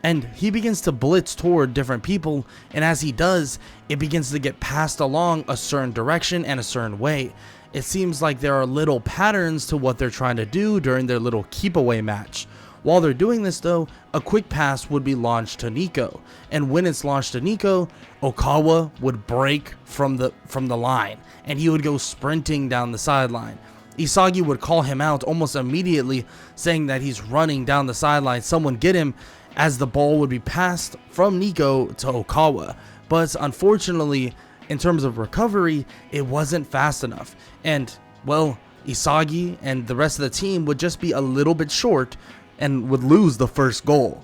And he begins to blitz toward different people, and as he does, it begins to get passed along a certain direction and a certain way. It seems like there are little patterns to what they're trying to do during their little keep away match. While they're doing this though, a quick pass would be launched to Nico, and when it's launched to Nico, Okawa would break from the line, and he would go sprinting down the sideline. Isagi would call him out almost immediately, saying that he's running down the sideline, someone get him, as the ball would be passed from Nico to Okawa. But unfortunately, in terms of recovery, it wasn't fast enough, and Isagi and the rest of the team would just be a little bit short and would lose the first goal,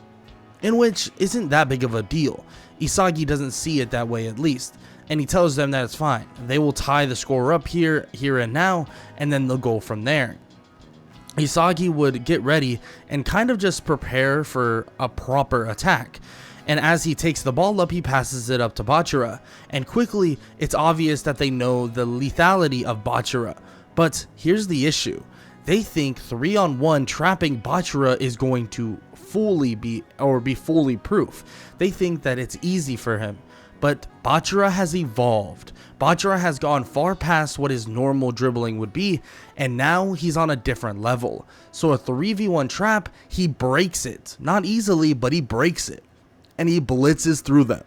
in which isn't that big of a deal. Isagi doesn't see it that way, at least, and he tells them that it's fine. They will tie the score up here and now, and then they'll go from there. Isagi would get ready and kind of just prepare for a proper attack. And as he takes the ball up, he passes it up to Bachira, and quickly it's obvious that they know the lethality of Bachira. But here's the issue. They think 3-on-1 trapping Bachira is going to be fully proof. They think that it's easy for him. But Bachira has evolved. Bachira has gone far past what his normal dribbling would be, and now he's on a different level. So a 3v1 trap, he breaks it. Not easily, but he breaks it. And he blitzes through them.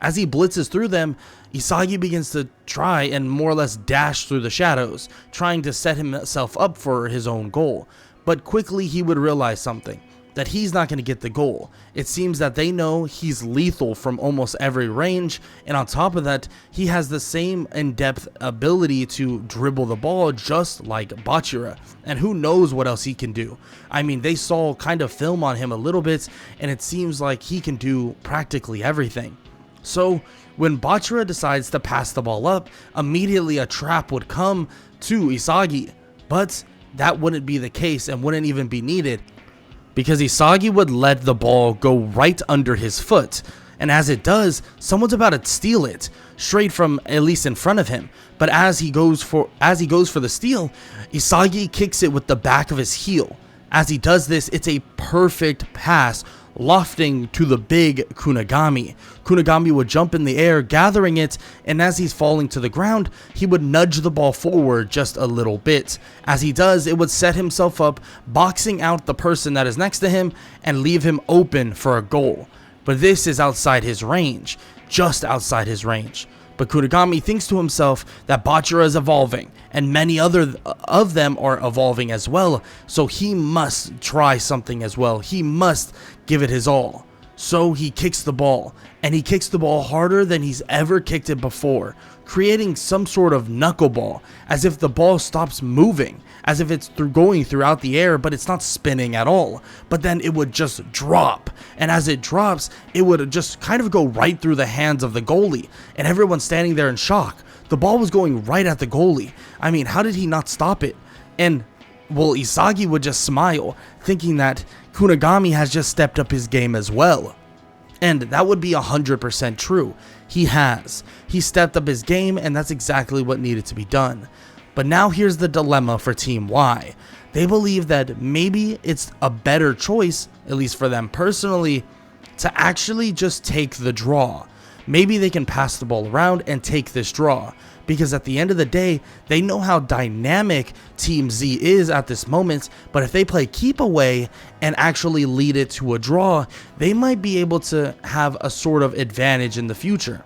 As he blitzes through them, Isagi begins to try and more or less dash through the shadows, trying to set himself up for his own goal. But quickly he would realize something, that he's not going to get the goal. It seems that they know he's lethal from almost every range, and on top of that, he has the same in-depth ability to dribble the ball just like Bachira, and who knows what else he can do. I mean, they saw kind of film on him a little bit, and it seems like he can do practically everything. So when Bachira decides to pass the ball up, immediately a trap would come to Isagi, but that wouldn't be the case and wouldn't even be needed, because Isagi would let the ball go right under his foot, and as it does, someone's about to steal it straight from at least in front of him. But as he goes for the steal, Isagi kicks it with the back of his heel. As he does this, it's a perfect pass lofting to the big Kunigami. Kunigami would jump in the air, gathering it, and as he's falling to the ground, he would nudge the ball forward just a little bit. As he does, it would set himself up, boxing out the person that is next to him and leave him open for a goal. But this is outside his range, just outside his range. But Kunigami thinks to himself that Bachira is evolving, and many other of them are evolving as well, so he must try something as well. He must give it his all. So he kicks the ball, and he kicks the ball harder than he's ever kicked it before, creating some sort of knuckleball, as if the ball stops moving, as if it's going throughout the air, but it's not spinning at all. But then it would just drop, and as it drops, it would just kind of go right through the hands of the goalie, and everyone's standing there in shock. The ball was going right at the goalie. I mean, how did he not stop it? And well, Isagi would just smile, thinking that Kunigami has just stepped up his game as well. And that would be 100% true. He has. He stepped up his game, and that's exactly what needed to be done. But now here's the dilemma for Team Y. They believe that maybe it's a better choice, at least for them personally, to actually just take the draw. Maybe they can pass the ball around and take this draw, because at the end of the day, they know how dynamic Team Z is at this moment, but if they play keep away and actually lead it to a draw, they might be able to have a sort of advantage in the future.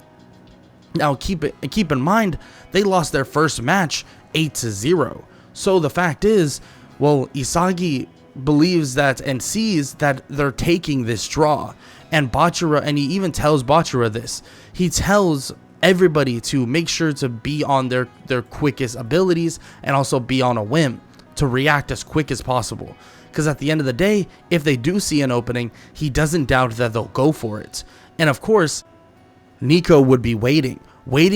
Now keep in mind, they lost their first match 8-0. So the fact is, well, Isagi believes that and sees that they're taking this draw. And Bachira, and he even tells Bachira this. He tells everybody to make sure to be on their quickest abilities and also be on a whim to react as quick as possible. Because at the end of the day, if they do see an opening, he doesn't doubt that they'll go for it. And of course, Nico would be waiting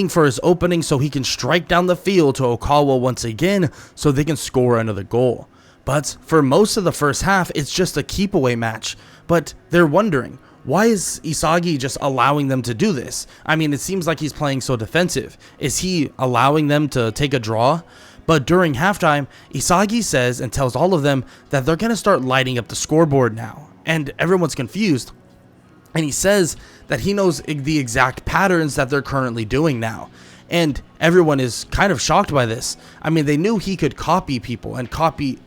for his opening so he can strike down the field to Okawa once again so they can score another goal. But for most of the first half, it's just a keep away match. But they're wondering, why is Isagi just allowing them to do this? I mean, it seems like he's playing so defensive. Is he allowing them to take a draw? But during halftime, Isagi says and tells all of them that they're going to start lighting up the scoreboard now. And everyone's confused. And he says that he knows the exact patterns that they're currently doing now. And everyone is kind of shocked by this. I mean, they knew he could copy people and copy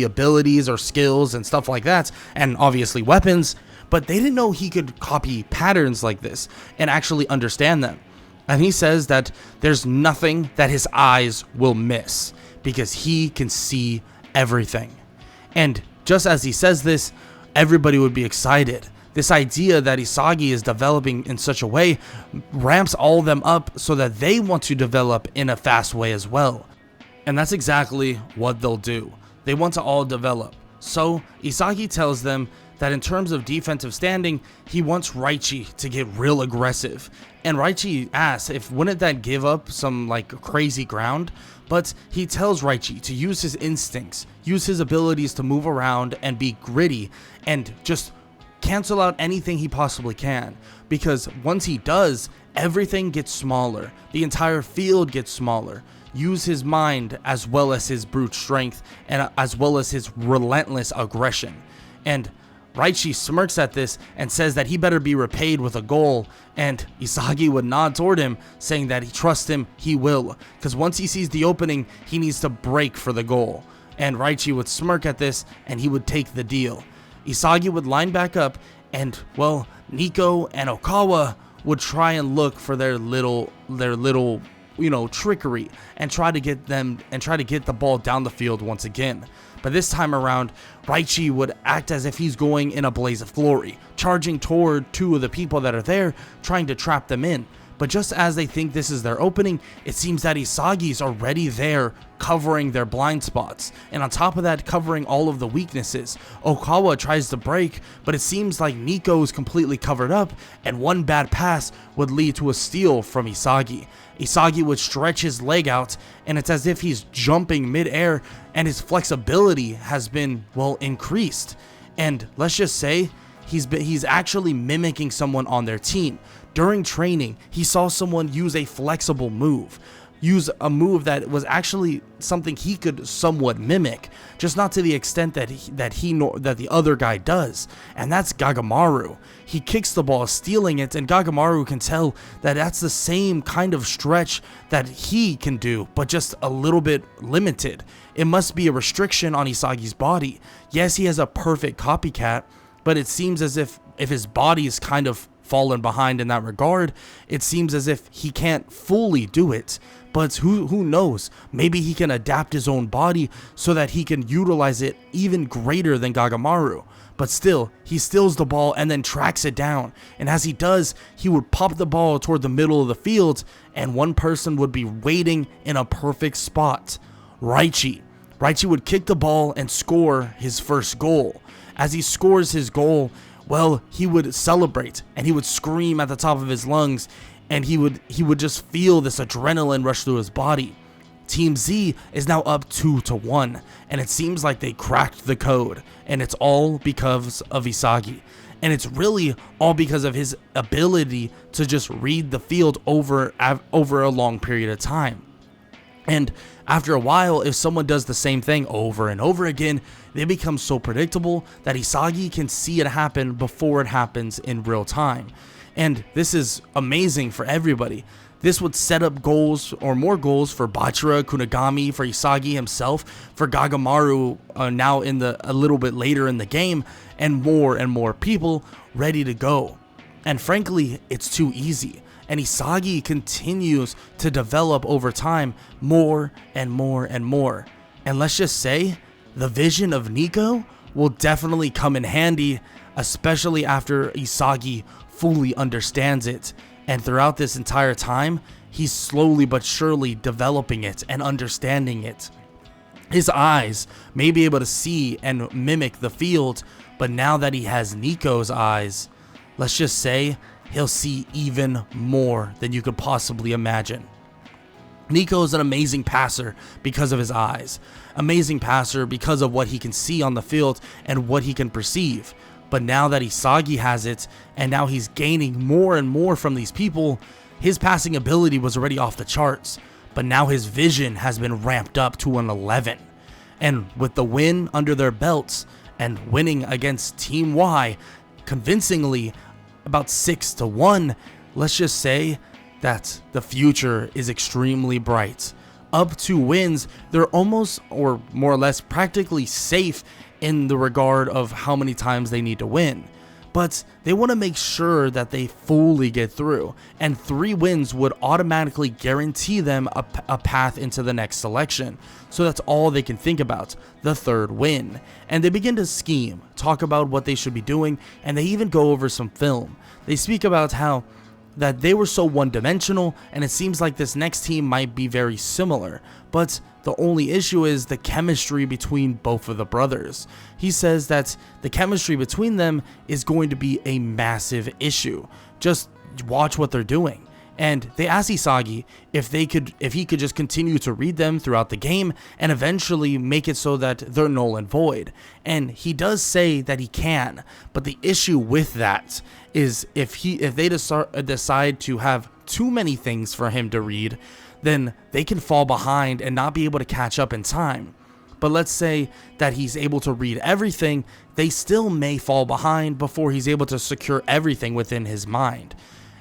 abilities or skills and stuff like that, and obviously weapons, but they didn't know he could copy patterns like this and actually understand them. And he says that there's nothing that his eyes will miss because he can see everything. And just as he says this, everybody would be excited. This idea that Isagi is developing in such a way ramps all of them up so that they want to develop in a fast way as well. And that's exactly what they'll do. They want to all develop. So Isagi tells them that in terms of defensive standing, he wants Raichi to get real aggressive. And Raichi asks if wouldn't that give up some like crazy ground, but he tells Raichi to use his instincts, use his abilities to move around and be gritty and just cancel out anything he possibly can, because once he does, everything gets smaller. The entire field gets smaller. Use his mind as well as his brute strength and as well as his relentless aggression. And Raichi smirks at this and says that he better be repaid with a goal, and Isagi would nod toward him, saying that he trusts him, he will, because once he sees the opening, he needs to break for the goal. And Raichi would smirk at this and he would take the deal. Isagi would line back up, and well, Nico and Okawa would try and look for their little trickery and try to get the ball down the field once again. But this time around, Raichi would act as if he's going in a blaze of glory, charging toward two of the people that are there, trying to trap them in. But just as they think this is their opening, it seems that Isagi's already there covering their blind spots, and on top of that, covering all of the weaknesses. Okawa tries to break, but it seems like Nico is completely covered up, and one bad pass would lead to a steal from Isagi. Isagi would stretch his leg out, and it's as if he's jumping mid-air, and his flexibility has been, well, increased. And let's just say, he's actually mimicking someone on their team. During training, he saw someone use a flexible move, use a move that was actually something he could somewhat mimic, just not to the extent that the other guy does, and that's Gagamaru. He kicks the ball, stealing it, and Gagamaru can tell that that's the same kind of stretch that he can do, but just a little bit limited. It must be a restriction on Isagi's body. Yes, he has a perfect copycat, but it seems as if his body is kind of fallen behind in that regard. It seems as if he can't fully do it, but who knows? Maybe he can adapt his own body so that he can utilize it even greater than Gagamaru. But still, he steals the ball and then tracks it down. And as he does, he would pop the ball toward the middle of the field, and one person would be waiting in a perfect spot. Raichi. Raichi would kick the ball and score his first goal. As he scores his goal, well, he would celebrate and he would scream at the top of his lungs, and he would just feel this adrenaline rush through his body. Team Z is now up 2-1, and it seems like they cracked the code, and it's all because of Isagi. And it's really all because of his ability to just read the field over a long period of time. And after a while, if someone does the same thing over and over again, they become so predictable that Isagi can see it happen before it happens in real time. And this is amazing for everybody. This would set up goals or more goals for Bachira, Kunigami, for Isagi himself, for Gagamaru now a little bit later in the game, and more people ready to go. And frankly, it's too easy. And Isagi continues to develop over time more and more and more. And let's just say, the vision of Nico will definitely come in handy, especially after Isagi fully understands it. And throughout this entire time, he's slowly but surely developing it and understanding it. His eyes may be able to see and mimic the field, but now that he has Nico's eyes, let's just say he'll see even more than you could possibly imagine. Nico is an amazing passer because of his eyes. Amazing passer because of what he can see on the field and what he can perceive. But now that Isagi has it, and now he's gaining more and more from these people, his passing ability was already off the charts, but now his vision has been ramped up to an 11. And with the win under their belts, and winning against Team Y convincingly about 6-1, let's just say that the future is extremely bright. Up 2 wins, they're almost, or more or less practically safe in the regard of how many times they need to win. But they want to make sure that they fully get through, and 3 wins would automatically guarantee them a path into the next selection. So that's all they can think about, the 3rd win. And they begin to scheme, talk about what they should be doing, and they even go over some film. They speak about how that they were so one-dimensional, and it seems like this next team might be very similar, but the only issue is the chemistry between both of the brothers. He says that the chemistry between them is going to be a massive issue. Just watch what they're doing. And they ask Isagi if he could just continue to read them throughout the game and eventually make it so that they're null and void. And he does say that he can, but the issue with that is if they decide to have too many things for him to read, then they can fall behind and not be able to catch up in time. But let's say that he's able to read everything, they still may fall behind before he's able to secure everything within his mind.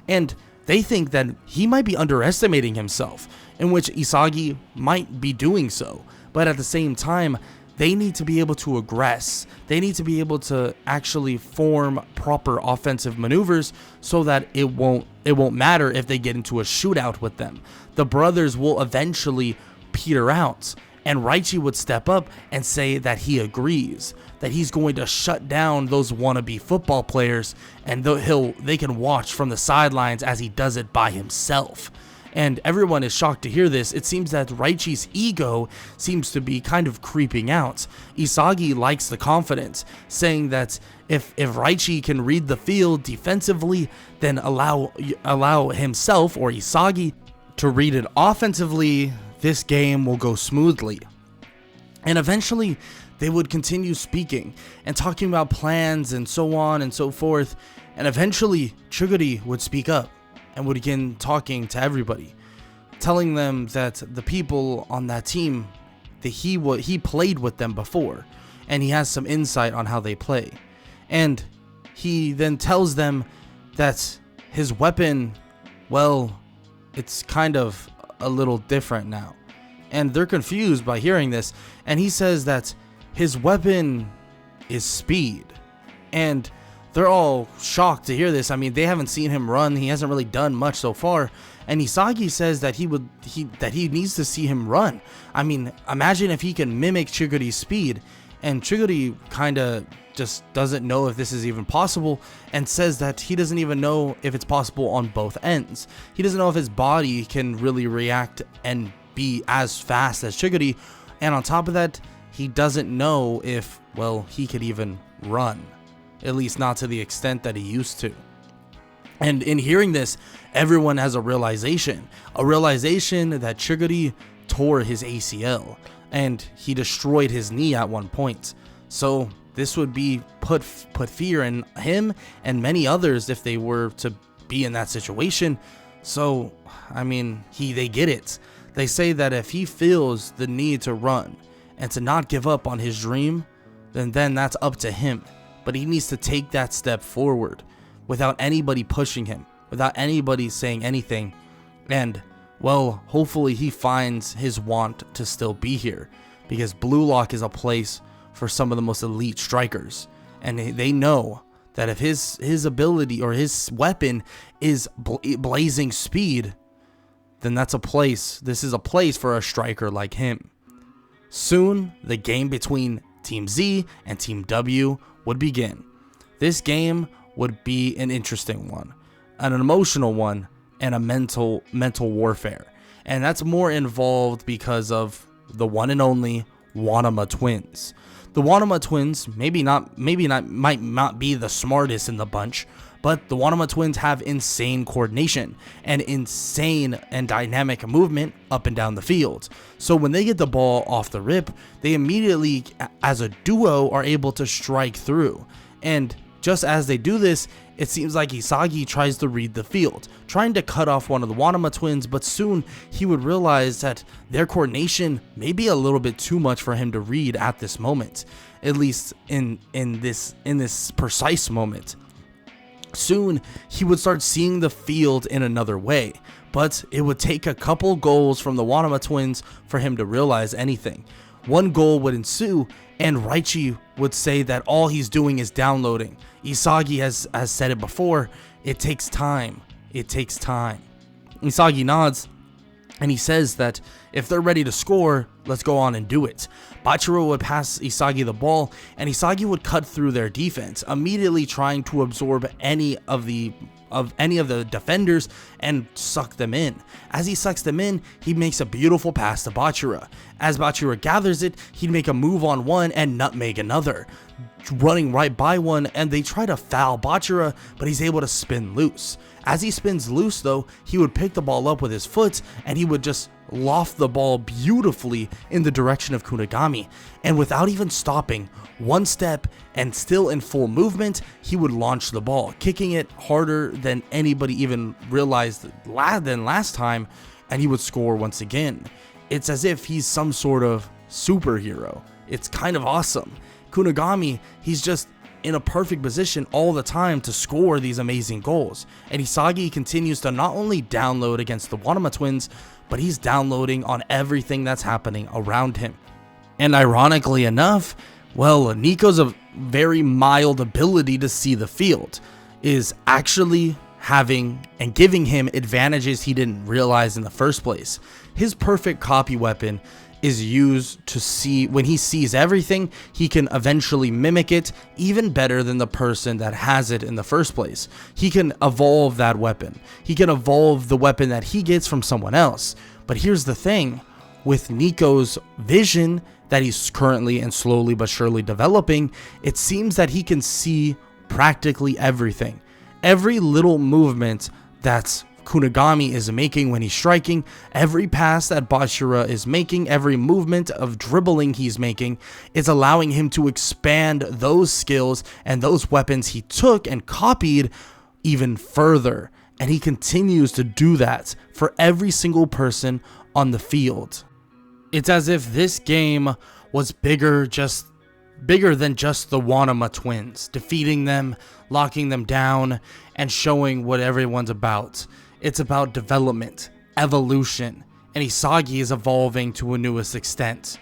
And they think that he might be underestimating himself, in which Isagi might be doing so. But at the same time, they need to be able to aggress. They need to be able to actually form proper offensive maneuvers so that it won't matter if they get into a shootout with them. The brothers will eventually peter out, and Raichi would step up and say that he agrees, that he's going to shut down those wannabe football players, and they can watch from the sidelines as he does it by himself. And everyone is shocked to hear this. It seems that Raichi's ego seems to be kind of creeping out. Isagi likes the confidence, saying that if Raichi can read the field defensively, then allow himself or Isagi to read it offensively, this game will go smoothly. And eventually, they would continue speaking and talking about plans and so on and so forth. And eventually, Chuguri would speak up and would begin talking to everybody, telling them that the people on that team, that he played with them before, and he has some insight on how they play. And he then tells them that his weapon, well, it's kind of a little different now. And they're confused by hearing this, and he says that his weapon is speed. And they're all shocked to hear this. I mean, they haven't seen him run. He hasn't really done much so far. And Isagi says that he needs to see him run. I mean, imagine if he can mimic Chiguri's speed. And Chiguri kind of just doesn't know if this is even possible, and says that he doesn't even know if it's possible on both ends. He doesn't know if his body can really react and be as fast as Chiguri. And on top of that, he doesn't know if, well, he could even run. At least not to the extent that he used to. And in hearing this, everyone has a realization that Chiguri tore his ACL and he destroyed his knee at one point. So this would be put fear in him and many others if they were to be in that situation. So, I mean, they get it. They say that if he feels the need to run and to not give up on his dream, then that's up to him. But he needs to take that step forward without anybody pushing him, without anybody saying anything. And, well, hopefully he finds his want to still be here, because Blue Lock is a place for some of the most elite strikers. And they know that if his ability or his weapon is blazing speed, then this is a place for a striker like him. Soon, the game between Team Z and Team W would begin. This game would be an interesting one, an emotional one, and a mental warfare. And that's more involved because of the one and only Wanama twins. The Wanama twins might not be the smartest in the bunch, but the Wanama twins have insane coordination and insane and dynamic movement up and down the field. So when they get the ball off the rip, they immediately, as a duo, are able to strike through. And just as they do this, it seems like Isagi tries to read the field, trying to cut off one of the Wanama twins, but soon he would realize that their coordination may be a little bit too much for him to read at this moment, at least in this precise moment. Soon he would start seeing the field in another way, but it would take a couple goals from the Wanama twins for him to realize anything. One goal would ensue, and Raichi would say that all he's doing is downloading. Isagi has said it before, it takes time. It takes time. Isagi nods, and he says that if they're ready to score, let's go on and do it. Bachiro would pass Isagi the ball, and Isagi would cut through their defense, immediately trying to absorb any of the defenders and suck them in. As he sucks them in, he makes a beautiful pass to Bachira. As Bachira gathers it, he'd make a move on one and nutmeg another, running right by one, and they try to foul Bachira, but he's able to spin loose. As he spins loose though, he would pick the ball up with his foot, and he would just loft the ball beautifully in the direction of Kunigami, and without even stopping one step and still in full movement, he would launch the ball, kicking it harder than anybody even realized than last time, and he would score once again. It's as if he's some sort of superhero. It's kind of awesome. Kunigami, he's just in a perfect position all the time to score these amazing goals. And Isagi continues to not only download against the Wanama twins, but he's downloading on everything that's happening around him. And ironically enough, well, Nico's a very mild ability to see the field is actually having and giving him advantages he didn't realize in the first place. His perfect copy weapon is used to see, when he sees everything, he can eventually mimic it even better than the person that has it in the first place. He can evolve that weapon. He can evolve the weapon that he gets from someone else. But here's the thing, with Nico's vision that he's currently and slowly but surely developing, it seems that he can see practically everything. Every little movement that's Kunigami is making when he's striking, every pass that Bachira is making, every movement of dribbling he's making is allowing him to expand those skills and those weapons he took and copied even further. And he continues to do that for every single person on the field. It's as if this game was bigger than just the Wanama twins, defeating them, locking them down, and showing what everyone's about. It's about development, evolution, and Isagi is evolving to a newest extent.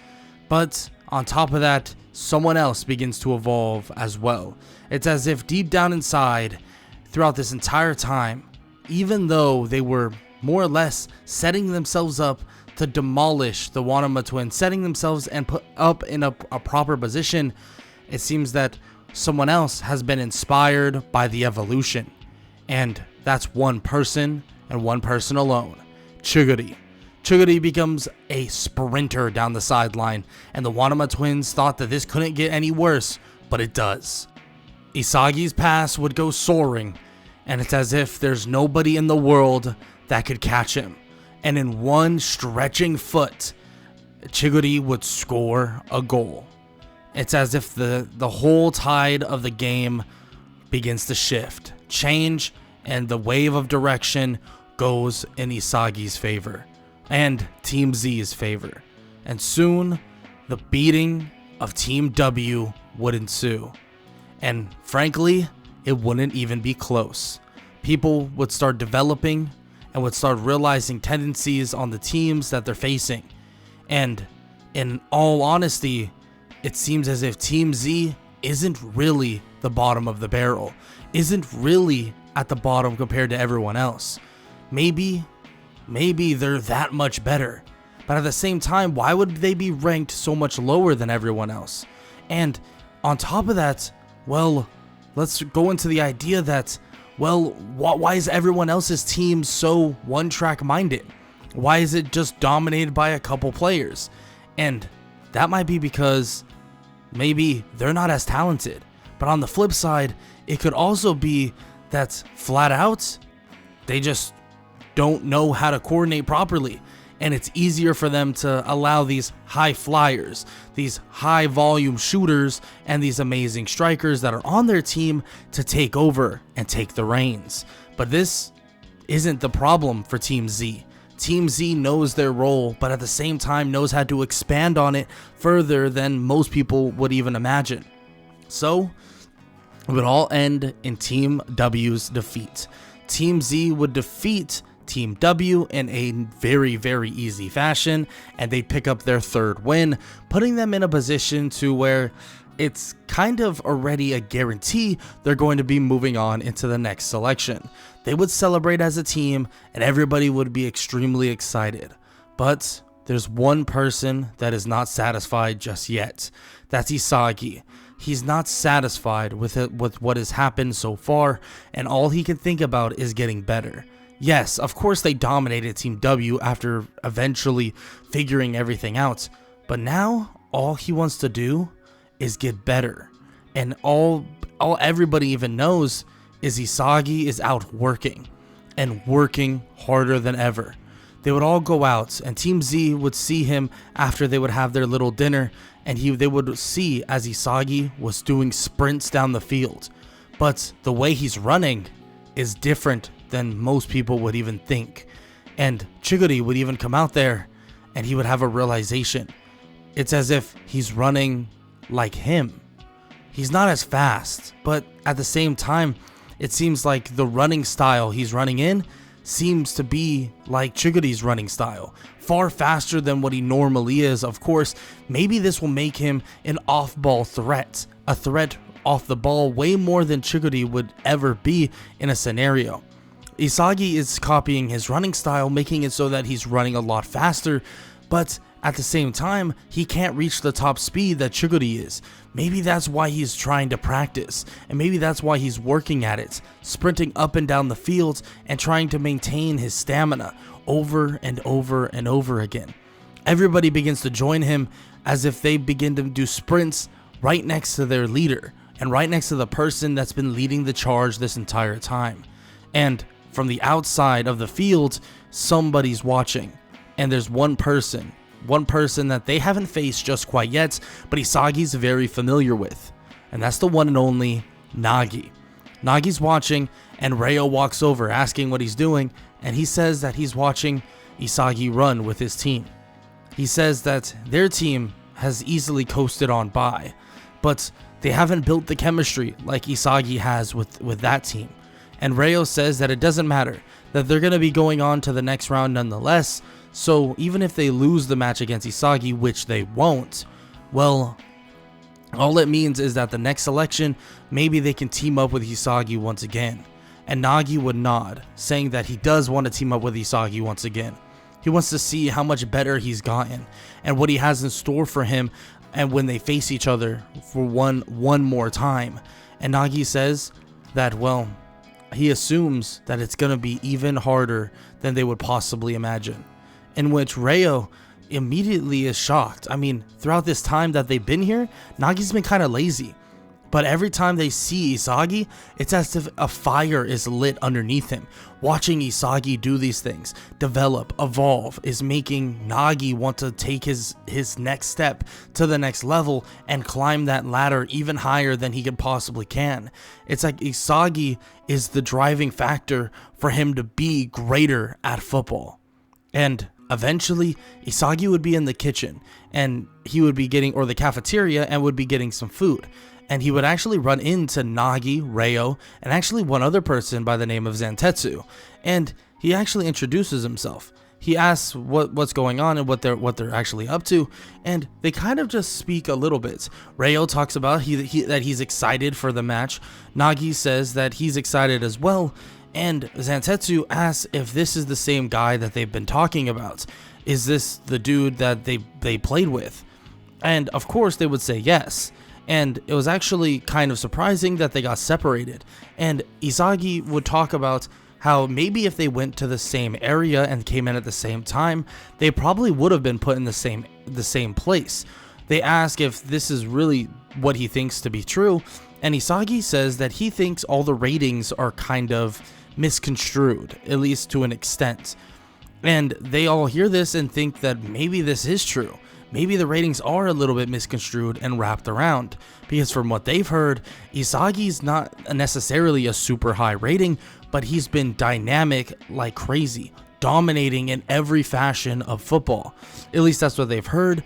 But on top of that, someone else begins to evolve as well. It's as if deep down inside, throughout this entire time, even though they were more or less setting themselves up to demolish the Wanama twins, setting themselves and put up in a proper position, it seems that someone else has been inspired by the evolution. And that's one person and one person alone, Chuguri. Chuguri becomes a sprinter down the sideline, and the Wanama twins thought that this couldn't get any worse, but it does. Isagi's pass would go soaring, and it's as if there's nobody in the world that could catch him. And in one stretching foot, Chuguri would score a goal. It's as if the whole tide of the game begins to shift, change, and the wave of direction goes in Isagi's favor and Team Z's favor. And soon, the beating of Team W would ensue. And frankly, it wouldn't even be close. People would start developing and would start realizing tendencies on the teams that they're facing. And in all honesty, it seems as if Team Z isn't really the bottom of the barrel, isn't really at the bottom compared to everyone else. Maybe they're that much better, but at the same time, why would they be ranked so much lower than everyone else? And on top of that, well, let's go into the idea that, well, why is everyone else's team so one-track minded? Why is it just dominated by a couple players? And that might be because maybe they're not as talented. But on the flip side, it could also be that flat out, they just don't know how to coordinate properly. And it's easier for them to allow these high flyers, these high volume shooters, and these amazing strikers that are on their team to take over and take the reins. But this isn't the problem for Team Z. Team Z knows their role, but at the same time knows how to expand on it further than most people would even imagine. So, it would all end in Team W's defeat. Team Z would defeat Team W in a very, very easy fashion, and they pick up their third win, putting them in a position to where it's kind of already a guarantee they're going to be moving on into the next selection. They would celebrate as a team, and everybody would be extremely excited. But there's one person that is not satisfied just yet. That's Isagi. He's not satisfied with what has happened so far, and all he can think about is getting better. Yes, of course they dominated Team W after eventually figuring everything out, but now all he wants to do is get better. And all everybody even knows is Isagi is out working, and working harder than ever. They would all go out, and Team Z would see him after they would have their little dinner, and they would see as Isagi was doing sprints down the field. But the way he's running is different than most people would even think. And Chuguri would even come out there and he would have a realization. It's as if he's running like him. He's not as fast, but at the same time, it seems like the running style he's running in seems to be like Chuguri's running style. Far faster than what he normally is. Of course, maybe this will make him an off-ball threat. A threat off the ball way more than Chuguri would ever be in a scenario. Isagi is copying his running style, making it so that he's running a lot faster, but at the same time, he can't reach the top speed that Chuguri is. Maybe that's why he's trying to practice, and maybe that's why he's working at it, sprinting up and down the field and trying to maintain his stamina over and over and over again. Everybody begins to join him as if they begin to do sprints right next to their leader and right next to the person that's been leading the charge this entire time. And from the outside of the field, somebody's watching, and there's one person that they haven't faced just quite yet, but Isagi's very familiar with, and that's the one and only Nagi. Nagi's watching, and Ryo walks over asking what he's doing, and he says that he's watching Isagi run with his team. He says that their team has easily coasted on by, but they haven't built the chemistry like Isagi has with that team. And Ryo says that it doesn't matter, that they're going to be going on to the next round nonetheless, so even if they lose the match against Isagi, which they won't, Well, all it means is that the next selection, maybe they can team up with Isagi once again. And Nagi would nod, saying that he does want to team up with Isagi once again. He wants to see how much better he's gotten and what he has in store for him, and when they face each other for one more time. And Nagi says that, well, he assumes that it's going to be even harder than they would possibly imagine. In which Ryo immediately is shocked. I mean, throughout this time that they've been here, Nagi's been kind of lazy. But every time they see Isagi, it's as if a fire is lit underneath him. Watching Isagi do these things, develop, evolve, is making Nagi want to take his next step to the next level and climb that ladder even higher than he could possibly can. It's like Isagi is the driving factor for him to be greater at football. And eventually, Isagi would be in the kitchen, and he would be getting, or the cafeteria, and would be getting some food. And he would actually run into Nagi, Ryo, and actually one other person by the name of Zantetsu. And he actually introduces himself. He asks what's going on and what they're actually up to, and they kind of just speak a little bit. Ryo talks about that he's excited for the match. Nagi says that he's excited as well, and Zantetsu asks if this is the same guy that they've been talking about. Is this the dude that they played with? And of course they would say yes. And it was actually kind of surprising that they got separated. And Isagi would talk about how maybe if they went to the same area and came in at the same time, they probably would have been put in the same place. They ask if this is really what he thinks to be true, and Isagi says that he thinks all the ratings are kind of misconstrued, at least to an extent. And they all hear this and think that maybe this is true. Maybe the ratings are a little bit misconstrued and wrapped around, because from what they've heard, Isagi's not necessarily a super high rating, but he's been dynamic like crazy, dominating in every fashion of football. At least that's what they've heard,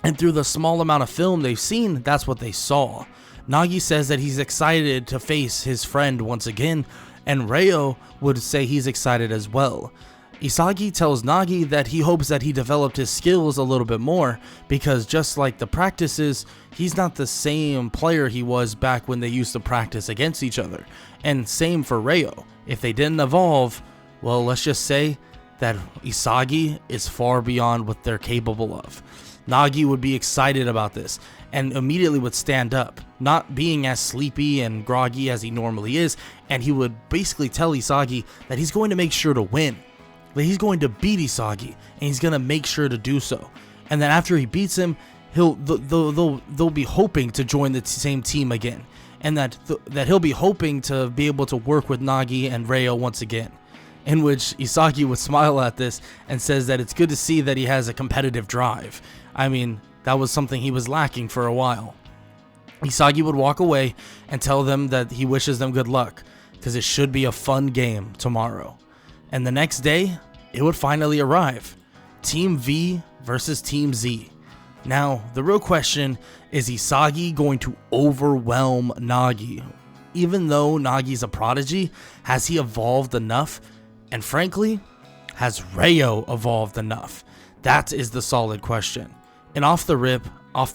and through the small amount of film they've seen, that's what they saw. Nagi says that he's excited to face his friend once again, and Ryo would say he's excited as well. Isagi tells Nagi that he hopes that he developed his skills a little bit more, because just like the practices, he's not the same player he was back when they used to practice against each other. And same for Ryo. If they didn't evolve, well, let's just say that Isagi is far beyond what they're capable of. Nagi would be excited about this and immediately would stand up, not being as sleepy and groggy as he normally is, and he would basically tell Isagi that he's going to make sure to win. That he's going to beat Isagi, and he's going to make sure to do so. And then after he beats him, they'll be hoping to join the same team again, and that he'll be hoping to be able to work with Nagi and Ryo once again. In which Isagi would smile at this and says that it's good to see that he has a competitive drive. I mean, that was something he was lacking for a while. Isagi would walk away and tell them that he wishes them good luck, because it should be a fun game tomorrow. And the next day, it would finally arrive. Team V versus Team Z. Now, the real question is Isagi going to overwhelm Nagi? Even though Nagi's a prodigy, has he evolved enough? And frankly, has Ryo evolved enough? That is the solid question. And off the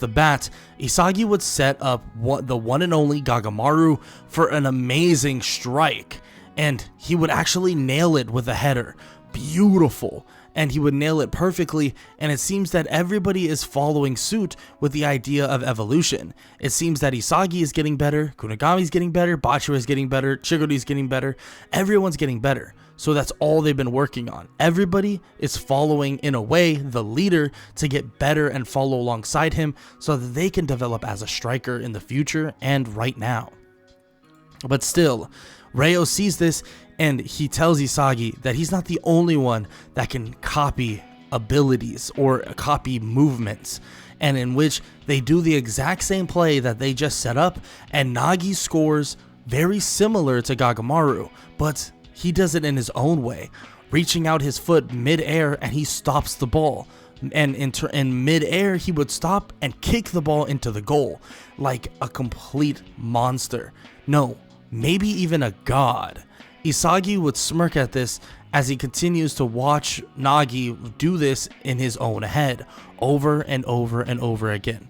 bat, Isagi would set up the one and only Gagamaru for an amazing strike. And he would actually nail it with a header. Beautiful. And he would nail it perfectly, and it seems that everybody is following suit with the idea of evolution. It seems that Isagi is getting better, Kunigami's getting better, Bachira is getting better, Chiguri's getting better, everyone's getting better. So that's all they've been working on. Everybody is following, in a way, the leader to get better and follow alongside him so that they can develop as a striker in the future and right now. But still, Ryo sees this, and he tells Isagi that he's not the only one that can copy abilities or copy movements, and in which they do the exact same play that they just set up, and Nagi scores very similar to Gagamaru, but he does it in his own way, reaching out his foot mid-air, and he stops the ball. And in mid-air, he would stop and kick the ball into the goal like a complete monster. No, maybe even a god. Isagi would smirk at this as he continues to watch Nagi do this in his own head over and over and over again.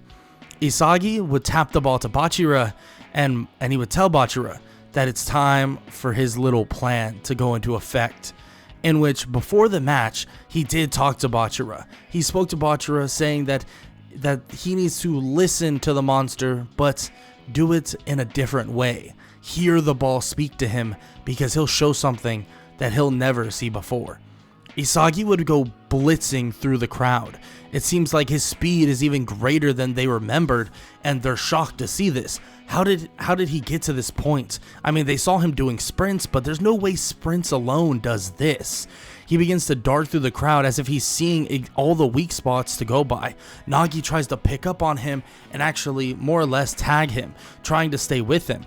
Isagi would tap the ball to Bachira and he would tell Bachira that it's time for his little plan to go into effect, in which before the match he did talk to Bachira. He spoke to Bachira saying that he needs to listen to the monster, but do it in a different way. Hear the ball speak to him, because he'll show something that he'll never see before. Isagi would go blitzing through the crowd. It seems like his speed is even greater than they remembered, and they're shocked to see this. How did he get to this point? I mean, they saw him doing sprints, but there's no way sprints alone does this. He begins to dart through the crowd as if he's seeing all the weak spots to go by. Nagi tries to pick up on him and actually more or less tag him, trying to stay with him.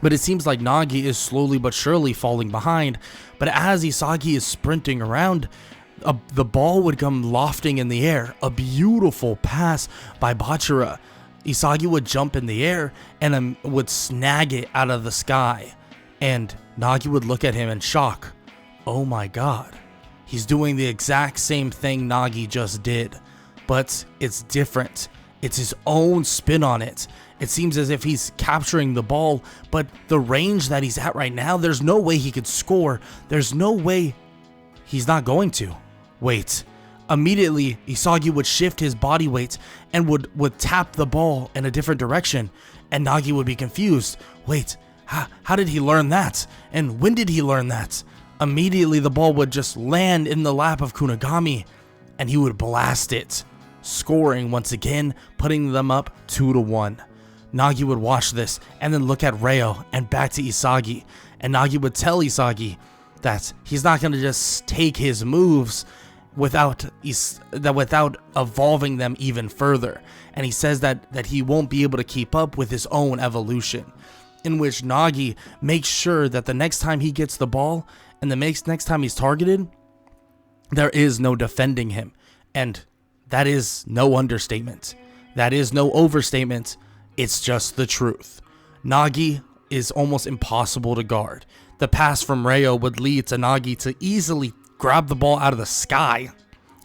But it seems like Nagi is slowly but surely falling behind. But as Isagi is sprinting around, the ball would come lofting in the air. A beautiful pass by Bachira. Isagi would jump in the air and would snag it out of the sky. And Nagi would look at him in shock. Oh my god. He's doing the exact same thing Nagi just did. But it's different. It's his own spin on it. It seems as if he's capturing the ball, but the range that he's at right now, there's no way he could score. There's no way he's not going to. Wait. Immediately, Isagi would shift his body weight and would tap the ball in a different direction, and Nagi would be confused. Wait, how did he learn that? And when did he learn that? Immediately, the ball would just land in the lap of Kunigami, and he would blast it, scoring once again, putting them up 2-1. Nagi would watch this and then look at Reo and back to Isagi, and Nagi would tell Isagi that he's not going to just take his moves without evolving them even further. And he says that he won't be able to keep up with his own evolution, in which Nagi makes sure that the next time he gets the ball and the next time he's targeted, there is no defending him. And that is no understatement. That is no overstatement. It's just the truth. Nagi is almost impossible to guard. The pass from Reo would lead to Nagi to easily grab the ball out of the sky,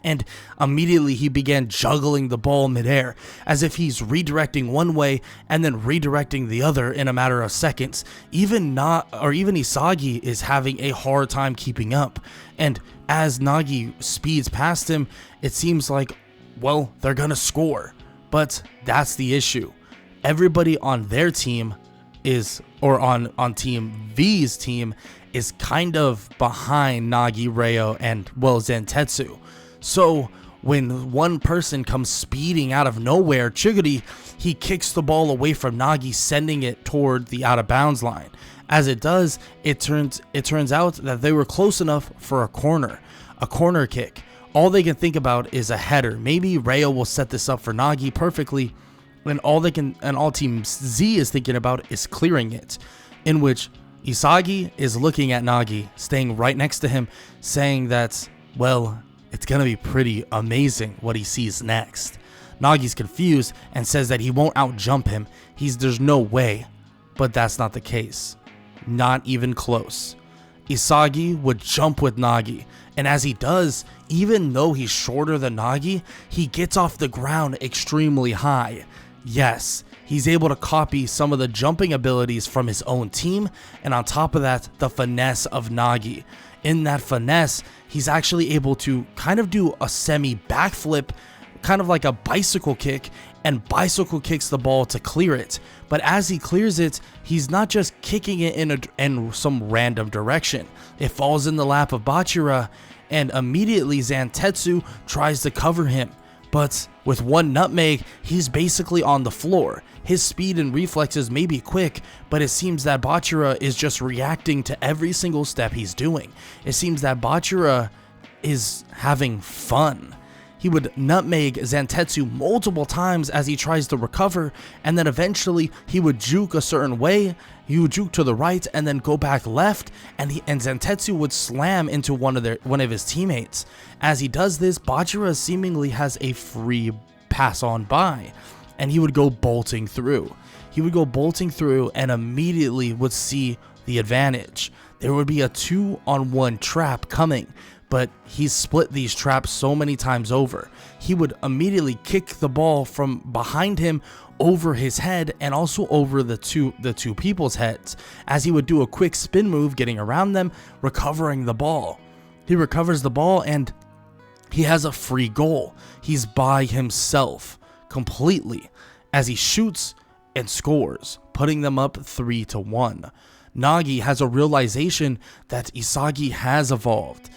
and immediately he began juggling the ball midair as if he's redirecting one way and then redirecting the other in a matter of seconds. Even Isagi is having a hard time keeping up, and as Nagi speeds past him, it seems like, well, they're gonna score. But that's the issue. Everybody on their team on Team V's team is kind of behind Nagi, Reo, and, well, Zantetsu. So when one person comes speeding out of nowhere, Chiguri, he kicks the ball away from Nagi, sending it toward the out of bounds line. As it does, it turns out that they were close enough for a corner kick. All they can think about is a header. Maybe Reo will set this up for Nagi perfectly, and all Team Z is thinking about is clearing it, in which Isagi is looking at Nagi, staying right next to him, saying that, well, it's gonna be pretty amazing what he sees next. Nagi's confused and says that he won't outjump him. There's no way, but that's not the case. Not even close. Isagi would jump with Nagi, and as he does, even though he's shorter than Nagi, he gets off the ground extremely high. Yes, he's able to copy some of the jumping abilities from his own team, and on top of that, the finesse of Nagi. In that finesse, he's actually able to kind of do a semi backflip, kind of like a bicycle kick, and bicycle kicks the ball to clear it. But as he clears it, he's not just kicking it in some random direction. It falls in the lap of Bachira, and immediately Zantetsu tries to cover him. But with one nutmeg, he's basically on the floor. His speed and reflexes may be quick, but it seems that Bachira is just reacting to every single step he's doing. It seems that Bachira is having fun. He would nutmeg Zantetsu multiple times as he tries to recover, and then eventually he would juke a certain way. He would juke to the right and then go back left, and Zantetsu would slam into one of his teammates. As he does this, Bachira seemingly has a free pass on by, and he would go bolting through. He would go bolting through and immediately would see the advantage. There would be a 2-on-1 trap coming, but he's split these traps so many times over. He would immediately kick the ball from behind him over his head and also over the two people's heads, as he would do a quick spin move getting around them, recovering the ball. He recovers the ball and he has a free goal. He's by himself completely as he shoots and scores, putting them up 3-1. Nagi has a realization that Isagi has evolved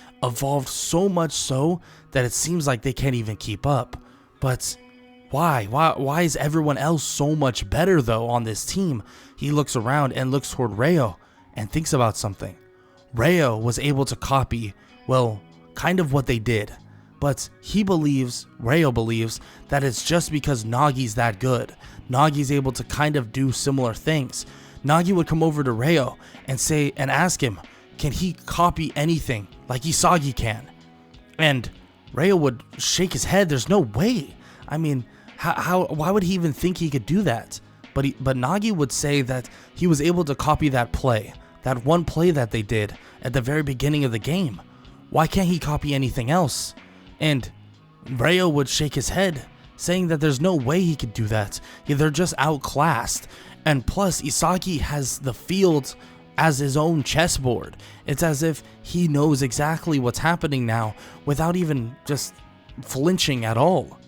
so much so that it seems like they can't even keep up. But why is everyone else so much better though on this team? He looks around and looks toward Ryo and thinks about something. Ryo was able to copy, well, kind of what they did, but Ryo believes that it's just because Nagi's that good. Nagi's able to kind of do similar things. Nagi would come over to Ryo and ask him, can he copy anything like Isagi can? And Ryo would shake his head. There's no way. I mean, why would he even think he could do that? But Nagi would say that he was able to copy that play, that one play that they did at the very beginning of the game. Why can't he copy anything else? And Ryo would shake his head, saying that there's no way he could do that. Yeah, they're just outclassed. And plus, Isagi has the field as his own chessboard. It's as if he knows exactly what's happening now without even just flinching at all.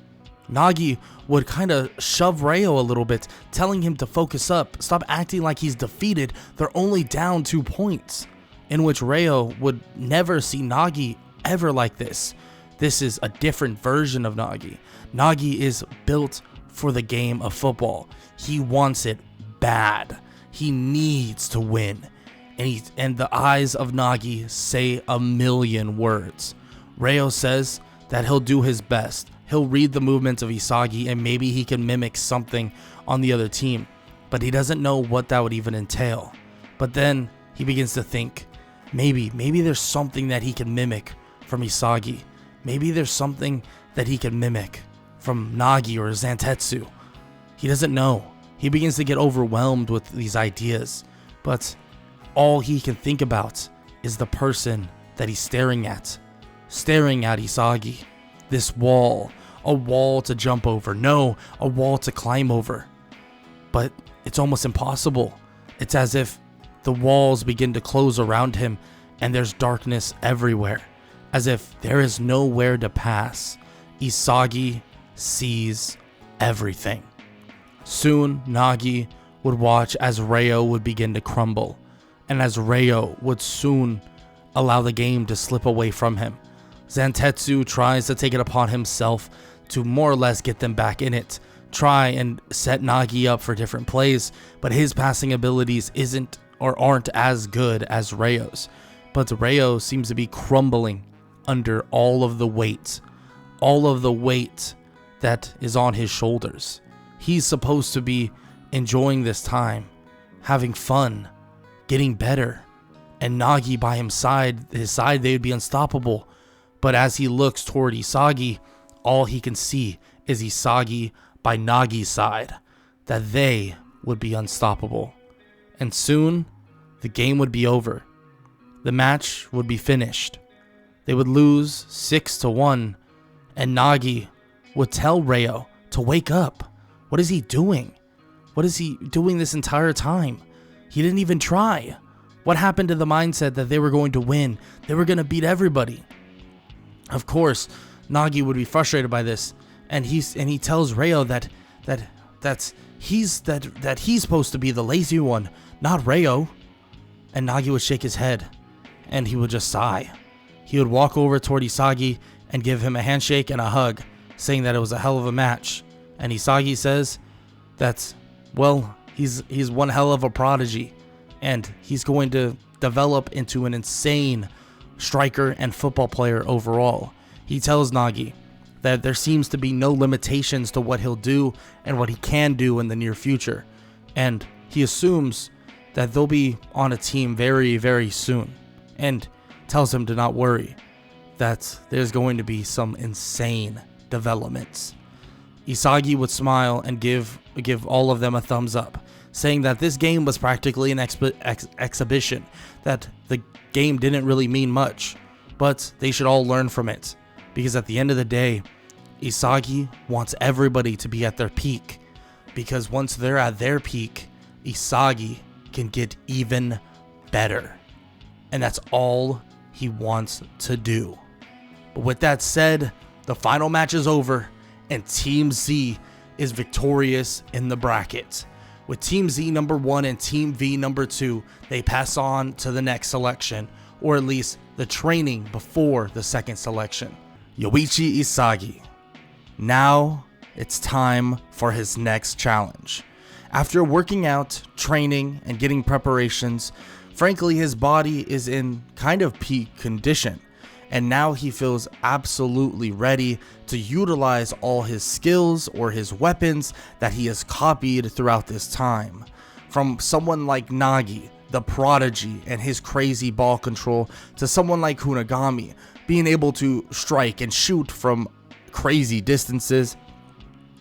Nagi would kind of shove Ryo a little bit, telling him to focus up, stop acting like he's defeated, they're only down 2 points. In which Ryo would never see Nagi ever like this. This is a different version of Nagi. Nagi is built for the game of football. He wants it bad. He needs to win. And the eyes of Nagi say a million words. Ryo says that he'll do his best. He'll read the movements of Isagi and maybe he can mimic something on the other team. But he doesn't know what that would even entail. But then he begins to think, maybe there's something that he can mimic from Isagi. Maybe there's something that he can mimic from Nagi or Zantetsu. He doesn't know. He begins to get overwhelmed with these ideas, but all he can think about is the person that he's staring at Isagi. This wall, a wall to jump over, no, a wall to climb over. But it's almost impossible. It's as if the walls begin to close around him and there's darkness everywhere, as if there is nowhere to pass. Isagi sees everything. Soon, Nagi would watch as Ryo would begin to crumble, and as Ryo would soon allow the game to slip away from him. Zantetsu tries to take it upon himself to more or less get them back in it, try and set Nagi up for different plays, but his passing abilities aren't as good as Ryo's. But Ryo seems to be crumbling under all of the weight that is on his shoulders. He's supposed to be enjoying this time, having fun, getting better, and Nagi by his side, they would be unstoppable. But as he looks toward Isagi, all he can see is Isagi by Nagi's side, that they would be unstoppable. And soon, the game would be over. The match would be finished. They would lose 6-1, and Nagi would tell Ryo to wake up. What is he doing? What is he doing this entire time? He didn't even try. What happened to the mindset that they were going to win? They were going to beat everybody. Of course, Nagi would be frustrated by this, and he tells Ryo that he's supposed to be the lazy one, not Ryo. And Nagi would shake his head, and he would just sigh. He would walk over toward Isagi and give him a handshake and a hug, saying that it was a hell of a match. And Isagi says that, well, he's one hell of a prodigy, and he's going to develop into an insane striker and football player overall. He tells Nagi that there seems to be no limitations to what he'll do and what he can do in the near future, and he assumes that they'll be on a team very, very soon, and tells him to not worry, that there's going to be some insane developments. Isagi would smile and give all of them a thumbs up, saying that this game was practically an exhibition, that the game didn't really mean much, but they should all learn from it, because at the end of the day, Isagi wants everybody to be at their peak, because once they're at their peak, Isagi can get even better, and that's all he wants to do. But with that said, the final match is over, and Team Z is victorious in the bracket. With Team Z number 1 and Team V number 2, they pass on to the next selection, or at least the training before the second selection. Yoichi Isagi. Now it's time for his next challenge. After working out, training, and getting preparations, frankly his body is in kind of peak condition, and now he feels absolutely ready to utilize all his skills or his weapons that he has copied throughout this time. From someone like Nagi, the prodigy, and his crazy ball control, to someone like Kunigami, being able to strike and shoot from crazy distances.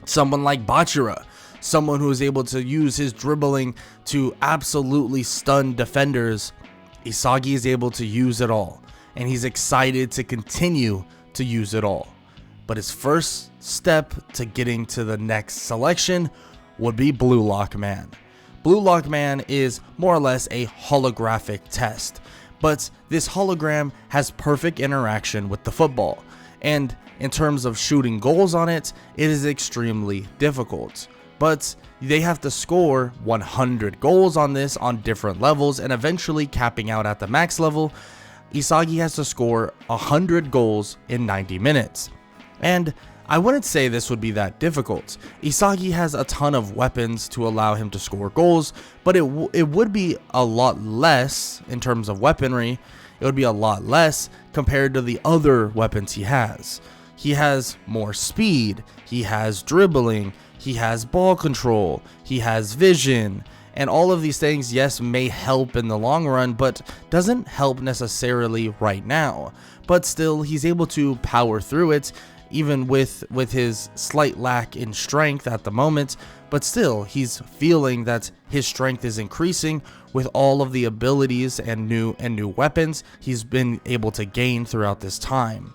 Someone like Bachira, someone who is able to use his dribbling to absolutely stun defenders. Isagi is able to use it all, and he's excited to continue to use it all. But his first step to getting to the next selection would be Blue Lock Man. Blue Lock Man is more or less a holographic test, but this hologram has perfect interaction with the football, and in terms of shooting goals on it, it is extremely difficult. But they have to score 100 goals on this on different levels, and eventually capping out at the max level, Isagi has to score 100 goals in 90 minutes. And I wouldn't say this would be that difficult. Isagi has a ton of weapons to allow him to score goals, but it would be a lot less in terms of weaponry. It would be a lot less compared to the other weapons he has. He has more speed, he has dribbling, he has ball control, he has vision, and all of these things, yes, may help in the long run, but doesn't help necessarily right now. But still, he's able to power through it, even with his slight lack in strength at the moment, but still, he's feeling that his strength is increasing with all of the abilities and new weapons he's been able to gain throughout this time.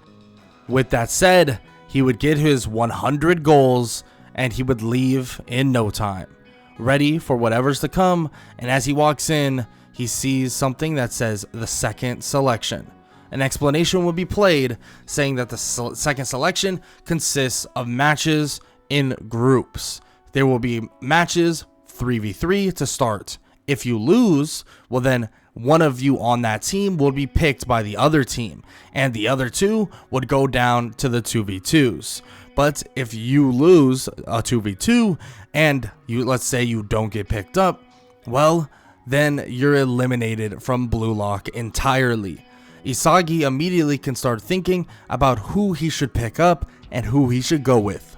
With that said, he would get his 100 goals, and he would leave in no time, ready for whatever's to come. And as he walks in, he sees something that says the second selection. An explanation would be played saying that the second selection consists of matches in groups. There will be matches 3v3 to start. If you lose, well then one of you on that team will be picked by the other team, and the other two would go down to the 2v2s. But if you lose a 2v2 and let's say you don't get picked up, well, then you're eliminated from Blue Lock entirely. Isagi immediately can start thinking about who he should pick up and who he should go with.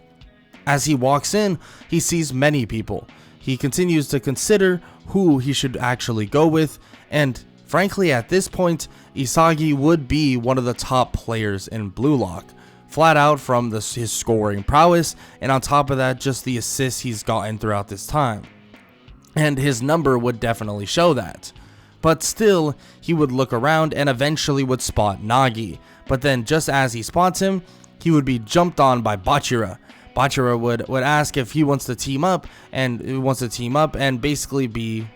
As he walks in, he sees many people. He continues to consider who he should actually go with, and frankly at this point, Isagi would be one of the top players in Blue Lock, flat out from his scoring prowess, and on top of that, just the assists he's gotten throughout this time. And his number would definitely show that. But still, he would look around and eventually would spot Nagi. But then just as he spots him, he would be jumped on by Bachira. Bachira would ask if he wants to team up, and basically be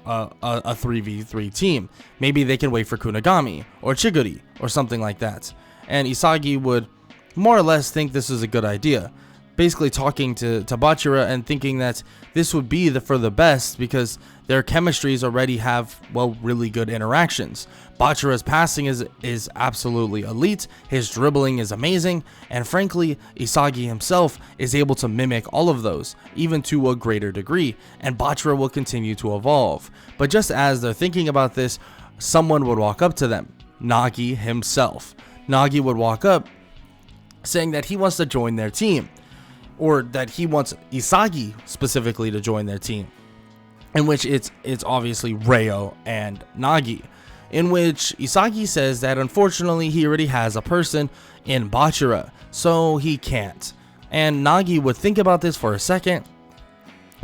a 3v3 team. Maybe they can wait for Kunigami or Chiguri or something like that. And Isagi would more or less think this is a good idea. Basically talking to Bachira and thinking that this would be for the best because their chemistries already have, well, really good interactions. Bachira's passing is absolutely elite, his dribbling is amazing, and frankly, Isagi himself is able to mimic all of those, even to a greater degree, and Bachira will continue to evolve. But just as they're thinking about this, someone would walk up to them, Nagi himself. Nagi would walk up, saying that he wants to join their team, or that he wants Isagi specifically to join their team, in which it's obviously Reo and Nagi, in which Isagi says that unfortunately he already has a person in Bachira, so he can't. And Nagi would think about this for a second,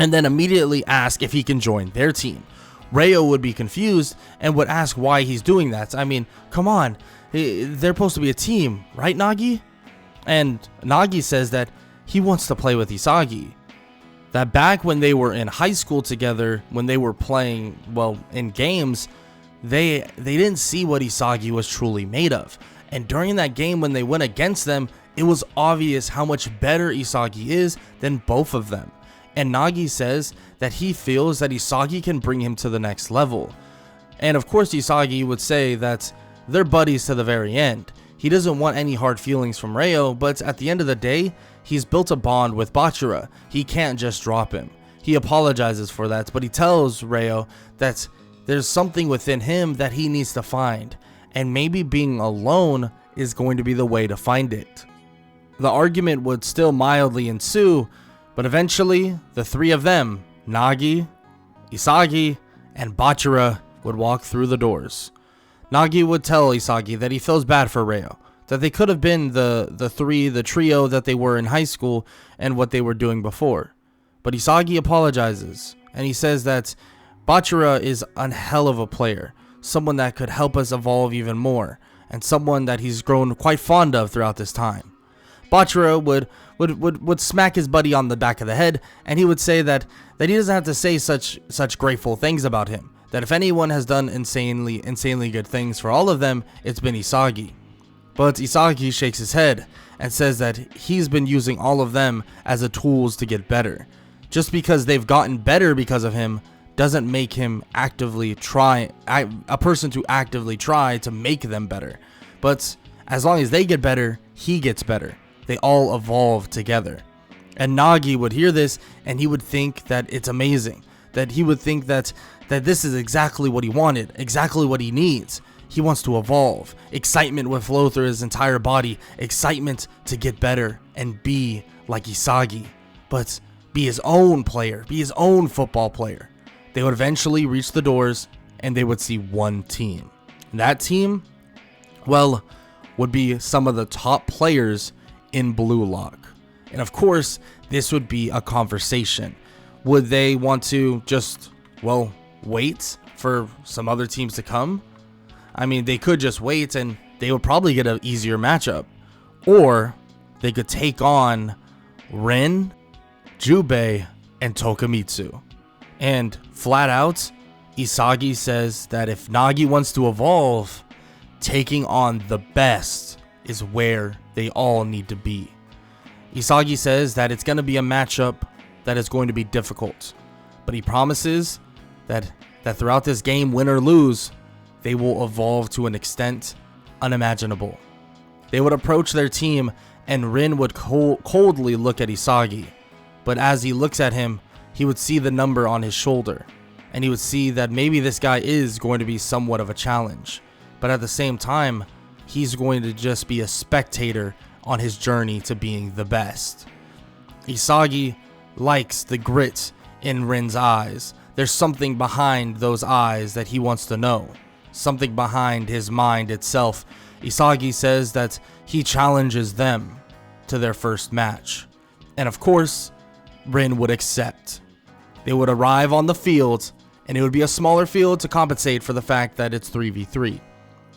and then immediately ask if he can join their team. Ryo would be confused and would ask why he's doing that. I mean, come on, they're supposed to be a team, right, Nagi? And Nagi says that he wants to play with Isagi. That back when they were in high school together, when they were playing, well, in games, they didn't see what Isagi was truly made of. And during that game when they went against them, it was obvious how much better Isagi is than both of them. And Nagi says that he feels that Isagi can bring him to the next level. And of course Isagi would say that they're buddies to the very end. He doesn't want any hard feelings from Ryo, but at the end of the day, he's built a bond with Bachira. He can't just drop him. He apologizes for that, but he tells Ryo that there's something within him that he needs to find, and maybe being alone is going to be the way to find it. The argument would still mildly ensue, but eventually the three of them, Nagi, Isagi, and Bachira, would walk through the doors. Nagi would tell Isagi that he feels bad for Ryo, that they could have been the trio that they were in high school and what they were doing before. But Isagi apologizes, and he says that Bachira is a hell of a player, someone that could help us evolve even more, and someone that he's grown quite fond of throughout this time. Bachira would smack his buddy on the back of the head, and he would say that he doesn't have to say such grateful things about him. That if anyone has done insanely good things for all of them, it's been Isagi. But Isagi shakes his head and says that he's been using all of them as a tools to get better. Just because they've gotten better because of him doesn't make him a person to actively try to make them better. But as long as they get better, he gets better. They all evolve together. And Nagi would hear this and he would think that it's amazing. That he would think that this is exactly what he wanted, exactly what he needs. He wants to evolve. Excitement would flow through his entire body. Excitement to get better and be like Isagi. But be his own player, be his own football player. They would eventually reach the doors and they would see one team. And that team, well, would be some of the top players in Blue Lock. And of course, this would be a conversation. Would they want to just, well, wait for some other teams to come? I mean, they could just wait and they would probably get an easier matchup. Or they could take on Rin, Jubei, and Tokumitsu. And flat out, Isagi says that if Nagi wants to evolve, taking on the best is where they all need to be. Isagi says that it's going to be a matchup that is going to be difficult, but he promises that throughout this game, win or lose, they will evolve to an extent unimaginable. They would approach their team and Rin would coldly look at Isagi, but as he looks at him, he would see the number on his shoulder, and he would see that maybe this guy is going to be somewhat of a challenge, but at the same time, he's going to just be a spectator on his journey to being the best. Isagi likes the grit in Rin's eyes. There's something behind those eyes that he wants to know. Something behind his mind itself. Isagi says that he challenges them to their first match. And of course, Rin would accept. They would arrive on the field, and it would be a smaller field to compensate for the fact that it's 3v3.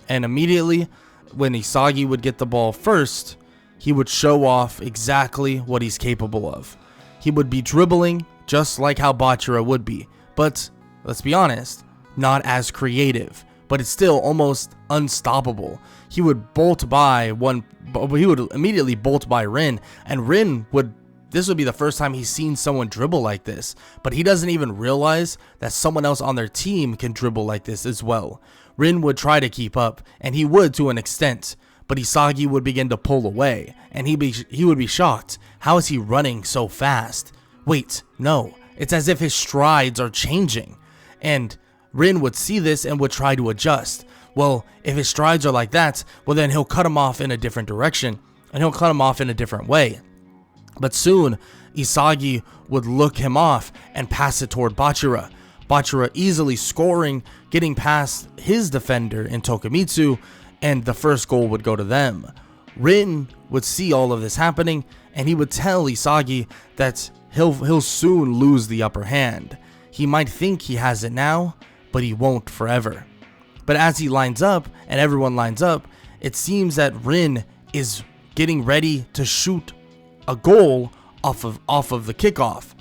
And immediately, when Isagi would get the ball first, he would show off exactly what he's capable of. He would be dribbling just like how Bachira would be, but let's be honest, not as creative, but it's still almost unstoppable. He would immediately bolt by Rin, and this would be the first time he's seen someone dribble like this, but he doesn't even realize that someone else on their team can dribble like this as well. Rin would try to keep up, and he would to an extent, but Isagi would begin to pull away, and he would be shocked. How is he running so fast? Wait, no, it's as if his strides are changing. And Rin would see this and would try to adjust. Well, if his strides are like that, well then he'll cut him off in a different direction, and he'll cut him off in a different way. But soon, Isagi would look him off and pass it toward Bachira. Bachira easily scoring, getting past his defender in Tokumitsu, and the first goal would go to them. Rin would see all of this happening, and he would tell Isagi that he'll soon lose the upper hand. He might think he has it now, but he won't forever. But as he lines up and everyone lines up, it seems that Rin is getting ready to shoot a goal off of the kickoff.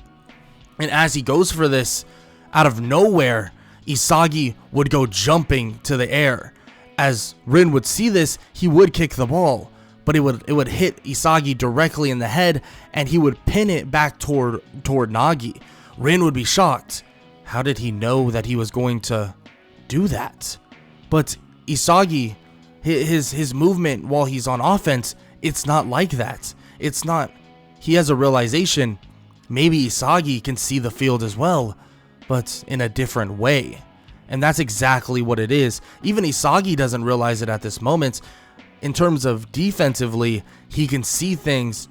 And as he goes for this, out of nowhere, Isagi would go jumping to the air. As Rin would see this, he would kick the ball, but it would hit Isagi directly in the head, and he would pin it back toward Nagi. Rin would be shocked. How did he know that he was going to do that? But Isagi, his movement while he's on offense, it's not like that. It's not. He has a realization. Maybe Isagi can see the field as well, but in a different way. And that's exactly what it is. Even Isagi doesn't realize it at this moment. In terms of defensively, he can see things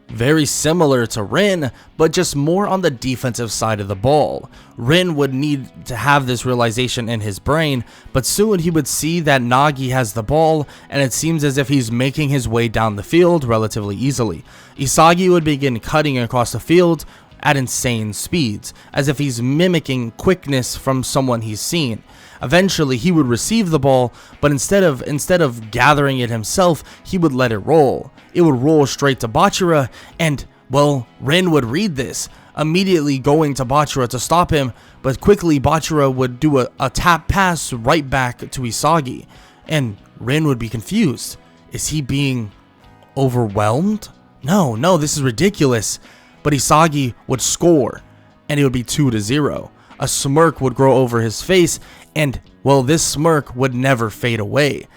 very similar to Rin, but just more on the defensive side of the ball. Rin would need to have this realization in his brain, but soon he would see that Nagi has the ball, and it seems as if he's making his way down the field relatively easily. Isagi would begin cutting across the field at insane speeds, as if he's mimicking quickness from someone he's seen. Eventually, he would receive the ball, but instead of gathering it himself, he would let it roll. It would roll straight to Bachira, and, well, Rin would read this, immediately going to Bachira to stop him, but quickly Bachira would do a tap pass right back to Isagi, and Rin would be confused. Is he being overwhelmed? No, this is ridiculous. But Isagi would score, and it would be 2-0. A smirk would grow over his face, and, well, this smirk would never fade away.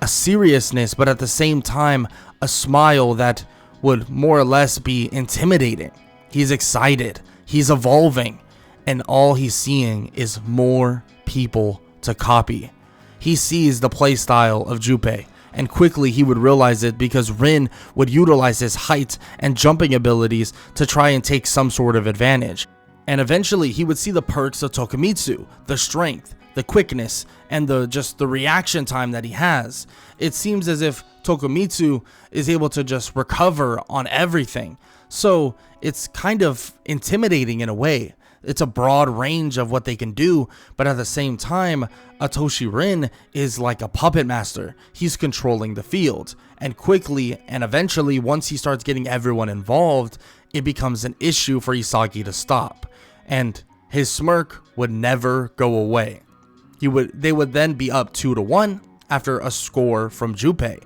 A seriousness, but at the same time, a smile that would more or less be intimidating. He's excited, he's evolving, and all he's seeing is more people to copy. He sees the playstyle of Junpei, and quickly he would realize it because Rin would utilize his height and jumping abilities to try and take some sort of advantage. And eventually he would see the perks of Tokumitsu, the strength, the quickness, and the reaction time that he has. It seems as if Tokumitsu is able to just recover on everything. So it's kind of intimidating in a way. It's a broad range of what they can do, but at the same time, Atoshi Rin is like a puppet master. He's controlling the field, and quickly and eventually, once he starts getting everyone involved, it becomes an issue for Isagi to stop, and his smirk would never go away. They would then be up 2-1 after a score from Junpei,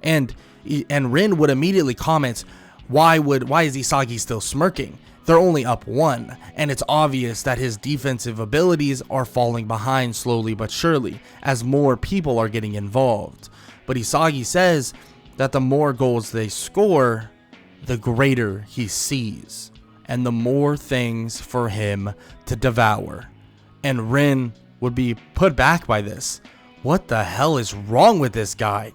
and Rin would immediately comment, why is Isagi still smirking? They're only up 1, and it's obvious that his defensive abilities are falling behind slowly but surely as more people are getting involved. But Isagi says that the more goals they score, the greater he sees, and the more things for him to devour. And Rin would be put back by this. What the hell is wrong with this guy?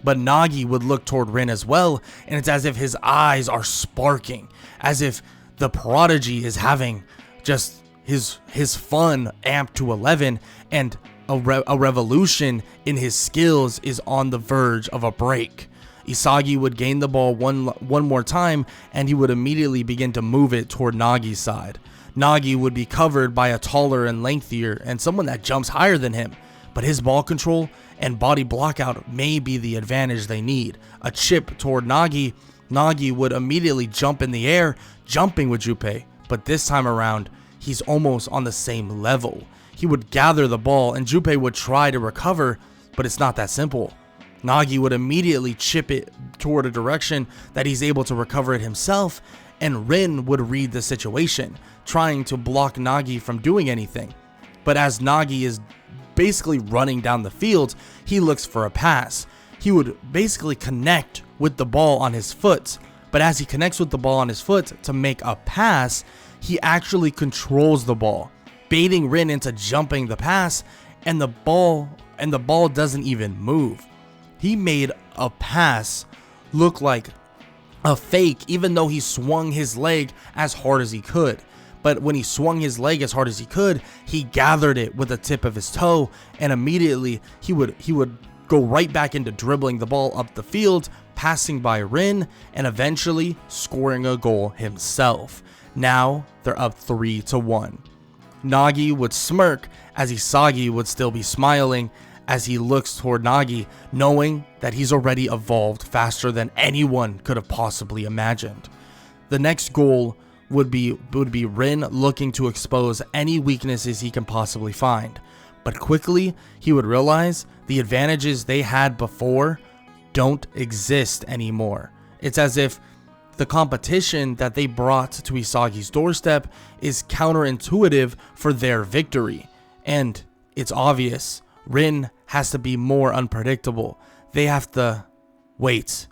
But Nagi would look toward Rin as well, and it's as if his eyes are sparking, as if the prodigy is having just his fun amped to 11, and a revolution in his skills is on the verge of a break. Isagi would gain the ball one more time, and he would immediately begin to move it toward Nagi's side. Nagi would be covered by a taller and lengthier and someone that jumps higher than him, but his ball control and body blockout may be the advantage they need. A chip toward Nagi. Nagi would immediately jump in the air, jumping with Junpei, but this time around, he's almost on the same level. He would gather the ball, and Junpei would try to recover, but it's not that simple. Nagi would immediately chip it toward a direction that he's able to recover it himself, and Rin would read the situation, trying to block Nagi from doing anything. But as Nagi is basically running down the field, he looks for a pass. He would basically connect with the ball on his foot, but as he connects with the ball on his foot to make a pass, he actually controls the ball, baiting Rin into jumping the pass, and the ball doesn't even move. He made a pass look like a fake, even though he swung his leg as hard as he could. But when he swung his leg as hard as he could, he gathered it with the tip of his toe, and immediately he would go right back into dribbling the ball up the field, passing by Rin, and eventually scoring a goal himself. Now they're up 3-1. Nagi would smirk as Isagi would still be smiling as he looks toward Nagi, knowing that he's already evolved faster than anyone could have possibly imagined. The next goal would be Rin looking to expose any weaknesses he can possibly find. But quickly, he would realize the advantages they had before don't exist anymore. It's as if the competition that they brought to Isagi's doorstep is counterintuitive for their victory. And it's obvious, Rin has to be more unpredictable. They have to wait.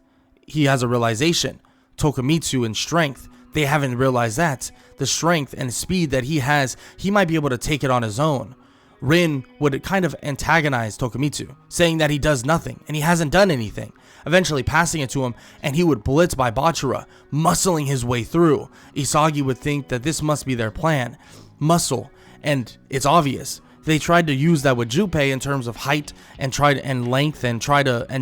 He has a realization. Tokumitsu in strength, they haven't realized that. The strength and speed that he has, he might be able to take it on his own. Rin would kind of antagonize Tokumitsu, saying that he does nothing and he hasn't done anything, eventually passing it to him, and he would blitz by Bachira, muscling his way through. Isagi would think that this must be their plan. Muscle, and it's obvious. They tried to use that with Junpei in terms of height and length and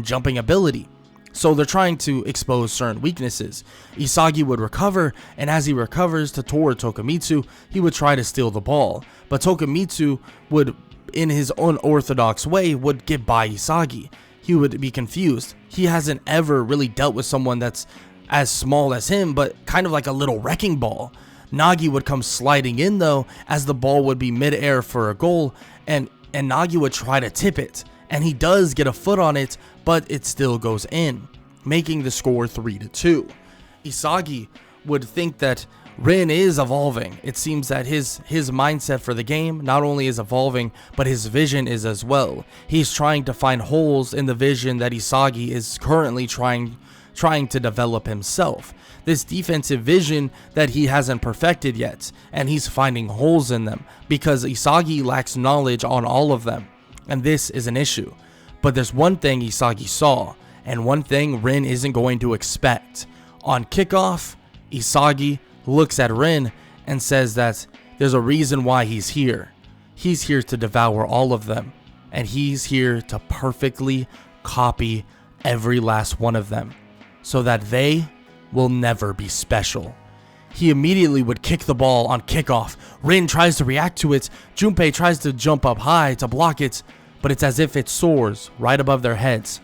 jumping ability. So they're trying to expose certain weaknesses. Isagi would recover, and as he recovers toward Tokumitsu, he would try to steal the ball. But Tokumitsu would, in his unorthodox way, would get by Isagi. He would be confused. He hasn't ever really dealt with someone that's as small as him, but kind of like a little wrecking ball. Nagi would come sliding in though, as the ball would be mid-air for a goal, and Nagi would try to tip it. And he does get a foot on it, but it still goes in, making the score 3-2. Isagi would think that Rin is evolving. It seems that his mindset for the game not only is evolving, but his vision is as well. He's trying to find holes in the vision that Isagi is currently trying to develop himself. This defensive vision that he hasn't perfected yet, and he's finding holes in them because Isagi lacks knowledge on all of them. And this is an issue. But there's one thing Isagi saw, and one thing Rin isn't going to expect. On kickoff, Isagi looks at Rin and says that there's a reason why he's here. He's here to devour all of them, and he's here to perfectly copy every last one of them, so that they will never be special. He immediately would kick the ball on kickoff. Rin tries to react to it. Junpei tries to jump up high to block it, but it's as if it soars right above their heads.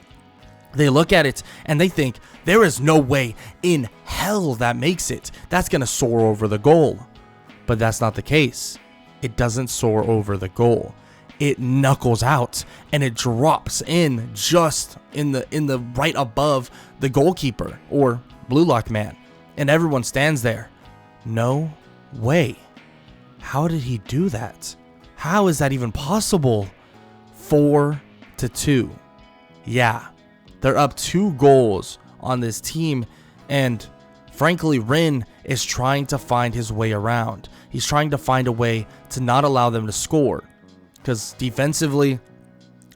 They look at it and they think, there is no way in hell that makes it. That's going to soar over the goal. But that's not the case. It doesn't soar over the goal. It knuckles out and it drops in just in the right above the goalkeeper or blue lock man. And everyone stands there. No way. How did he do that? How is that even possible? 4-2. Yeah, they're up 2 goals on this team, and frankly, Rin is trying to find his way around. He's trying to find a way to not allow them to score, because defensively,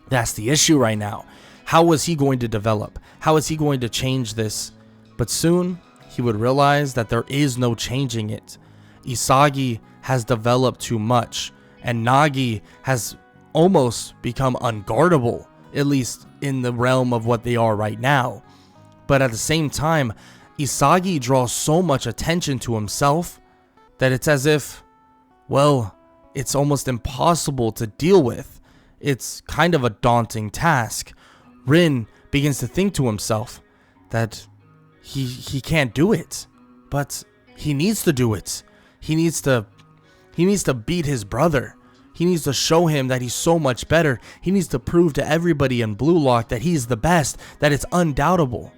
that's the issue right now. How was he going to develop? How is he going to change this? But soon, he would realize that there is no changing it. Isagi has developed too much, and Nagi has almost become unguardable, at least in the realm of what they are right now. But at the same time, Isagi draws so much attention to himself that it's as if, well, it's almost impossible to deal with. It's kind of a daunting task. Rin begins to think to himself that he can't do it, but he needs to do it. He needs to beat his brother. He needs to show him that he's so much better. He needs to prove to everybody in Blue Lock that he's the best, that it's undoubtable,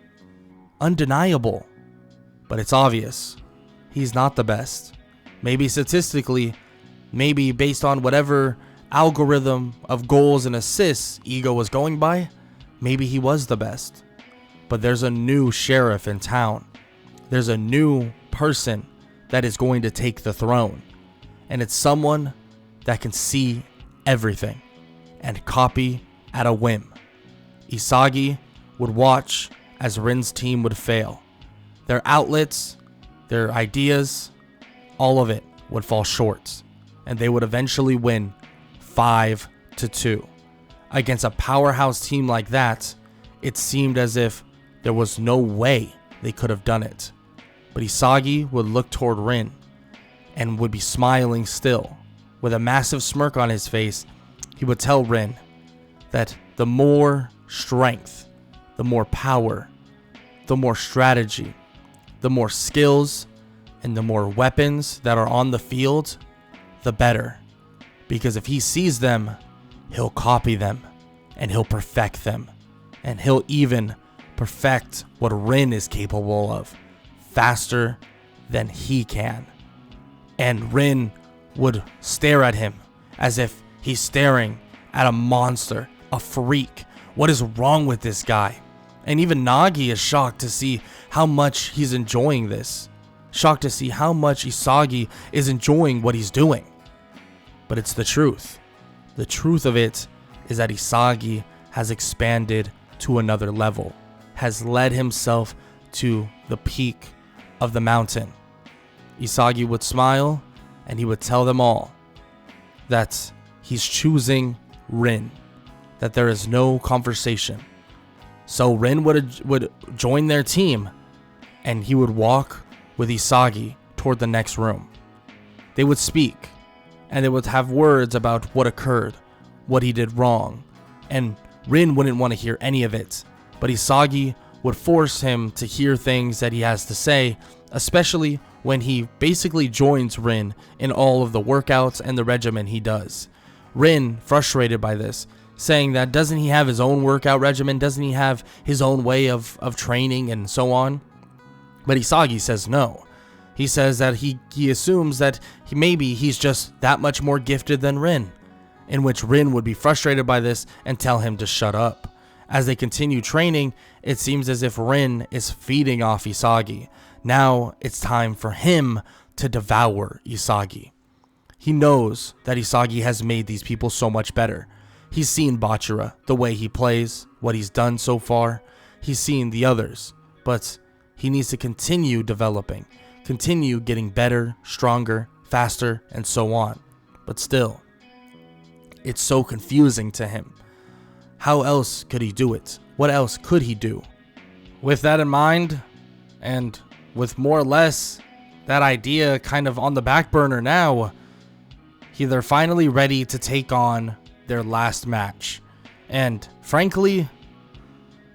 undeniable. But it's obvious. He's not the best. Maybe statistically, maybe based on whatever algorithm of goals and assists Ego was going by, maybe he was the best. But there's a new sheriff in town. There's a new person that is going to take the throne. And it's someone that can see everything and copy at a whim. Isagi would watch as Rin's team would fail. Their outlets, their ideas, all of it would fall short, and they would eventually win 5-2. Against a powerhouse team like that, it seemed as if there was no way they could have done it. But Isagi would look toward Rin, and would be smiling still. With a massive smirk on his face, he would tell Rin that the more strength, the more power, the more strategy, the more skills, and the more weapons that are on the field, the better. Because if he sees them, he'll copy them, and he'll perfect them, and he'll even perfect what Rin is capable of faster than he can. And Rin would stare at him as if he's staring at a monster, a freak. What is wrong with this guy? And even Nagi is shocked to see how much he's enjoying this. Shocked to see how much Isagi is enjoying what he's doing. But it's the truth. The truth of it is that Isagi has expanded to another level, has led himself to the peak of the mountain. Isagi would smile and he would tell them all that he's choosing Rin, that there is no conversation. So Rin would join their team and he would walk with Isagi toward the next room. They would speak and they would have words about what occurred, what he did wrong, and Rin wouldn't want to hear any of it, but Isagi would force him to hear things that he has to say, especially when he basically joins Rin in all of the workouts and the regimen he does. Rin, frustrated by this, saying that doesn't he have his own workout regimen, doesn't he have his own way of training and so on? But Isagi says no. He says that he assumes that maybe he's just that much more gifted than Rin, in which Rin would be frustrated by this and tell him to shut up. As they continue training, it seems as if Rin is feeding off Isagi. Now it's time for him to devour Isagi. He knows that Isagi has made these people so much better. He's seen Bachira, the way he plays, what he's done so far. He's seen the others, but he needs to continue developing, continue getting better, stronger, faster, and so on. But still, it's so confusing to him. How else could he do it? What else could he do? With that in mind, and with more or less that idea kind of on the back burner now, they're finally ready to take on their last match. And frankly,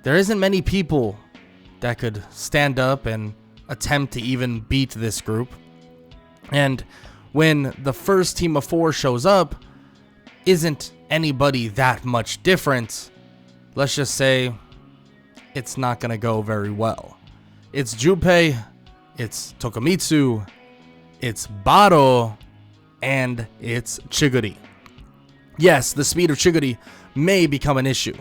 there isn't many people that could stand up and attempt to even beat this group. And when the first team of 4 shows up, isn't anybody that much different. Let's just say it's not gonna go very well. It's Junpei, it's Tokumitsu, it's Baro, and it's Chiguri. Yes, the speed of Chiguri may become an issue